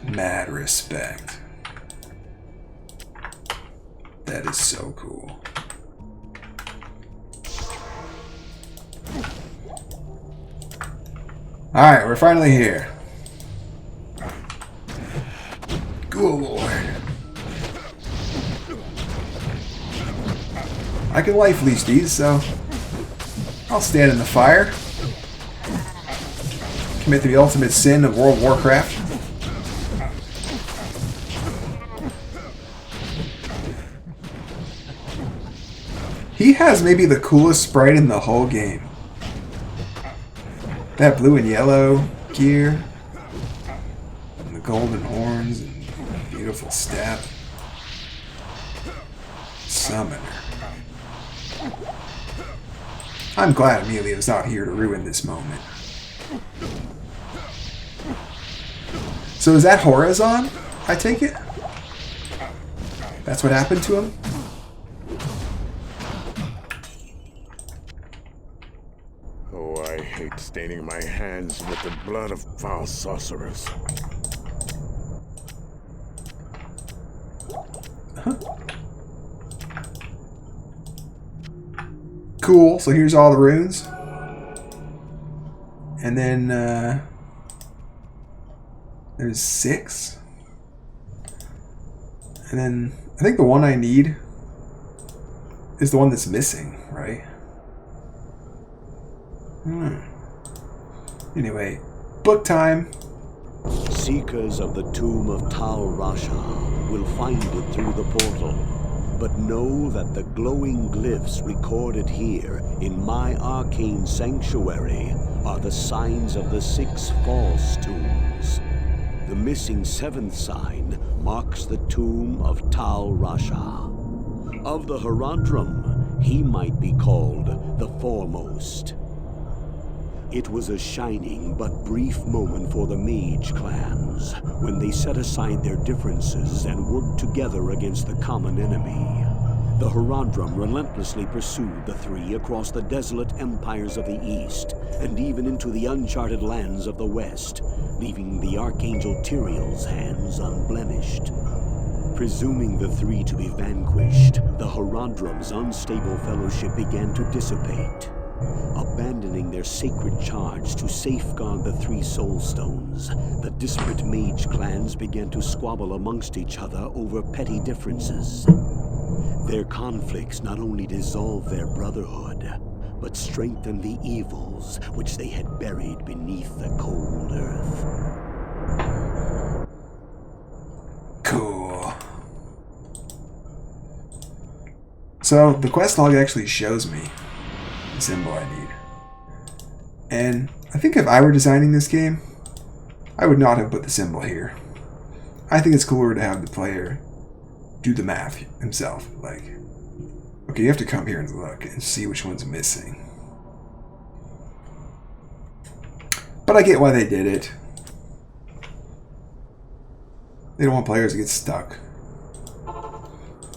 mad respect. That is so cool. Alright, we're finally here. Good lord. I can life leech these, so I'll stand in the fire. Commit the ultimate sin of World of Warcraft. He has maybe the coolest sprite in the whole game. That blue and yellow gear, and the golden horns, and beautiful staff. Summoner. I'm glad Emilio's not here to ruin this moment. So is that Horizon, I take it? That's what happened to him? Oh, I hate staining my hands with the blood of foul sorcerers. Huh. Cool, so here's all the runes. And then there's 6. And then I think the one I need is the one that's missing, right? Anyway, book time. Seekers of the tomb of Tal Rasha will find it through the portal. But know that the glowing glyphs recorded here in my arcane sanctuary are the signs of the 6 false tombs. The missing 7th sign marks the tomb of Tal Rasha. Of the Herodrum, he might be called the foremost. It was a shining but brief moment for the mage clans when they set aside their differences and worked together against the common enemy. The Herodrum relentlessly pursued the 3 across the desolate empires of the east and even into the uncharted lands of the west, leaving the Archangel Tyrael's hands unblemished. Presuming the 3 to be vanquished, the Herodrum's unstable fellowship began to dissipate. Abandoning their sacred charge to safeguard the 3 soul stones, the disparate mage clans began to squabble amongst each other over petty differences. Their conflicts not only dissolved their brotherhood, but strengthened the evils which they had buried beneath the cold earth. Cool. So the quest log actually shows me the symbol I need. And I think if I were designing this game, I would not have put the symbol here. I think it's cooler to have the player do the math himself. Like, okay, you have to come here and look and see which one's missing. But I get why they did it. They don't want players to get stuck.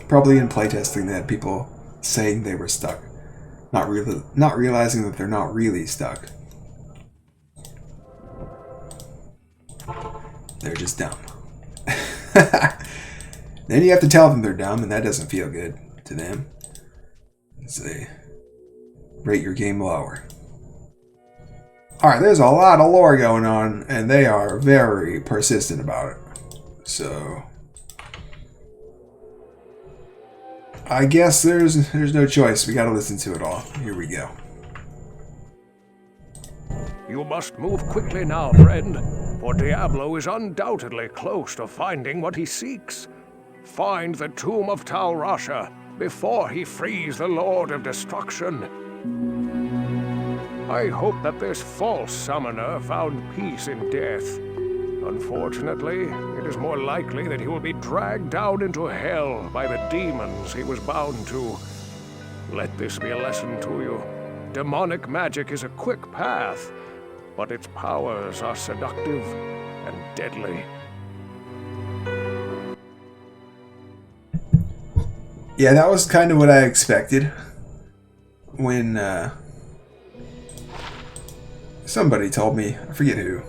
Probably in playtesting they had people saying they were stuck, not realizing that they're not really stuck. They're just dumb. Then you have to tell them they're dumb, and that doesn't feel good to them. So they rate your game lower. Alright, there's a lot of lore going on, and they are very persistent about it. So I guess there's no choice. We gotta listen to it all. Here we go. You must move quickly now, friend, for Diablo is undoubtedly close to finding what he seeks. Find the tomb of Tal Rasha before he frees the Lord of Destruction. I hope that this false summoner found peace in death. Unfortunately, it is more likely that he will be dragged down into hell by the demons he was bound to. Let this be a lesson to you. Demonic magic is a quick path, but its powers are seductive and deadly. Yeah, that was kind of what I expected when somebody told me, I forget who,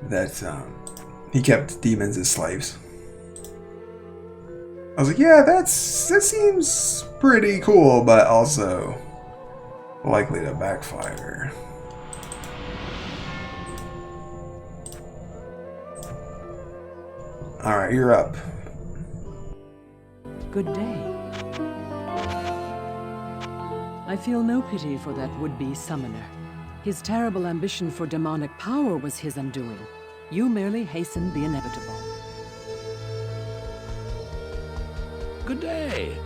that he kept demons as slaves. I was like, yeah, that seems pretty cool, but also likely to backfire. Alright, you're up. Good day. I feel no pity for that would-be summoner. His terrible ambition for demonic power was his undoing. You merely hastened the inevitable. Good day.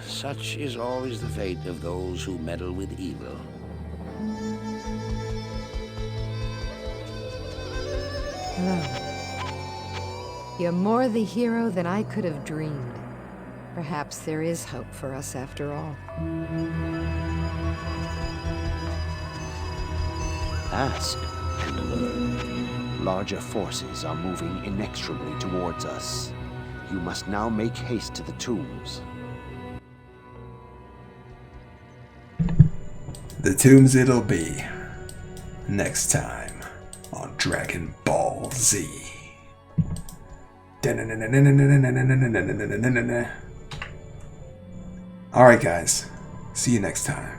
Such is always the fate of those who meddle with evil. Hello. You're more the hero than I could have dreamed. Perhaps there is hope for us after all. Ask and learn. Larger forces are moving inexorably towards us. You must now make haste to the tombs. The tombs it'll be. Next time on Dragon Ball Z. Alright, guys. See you next time.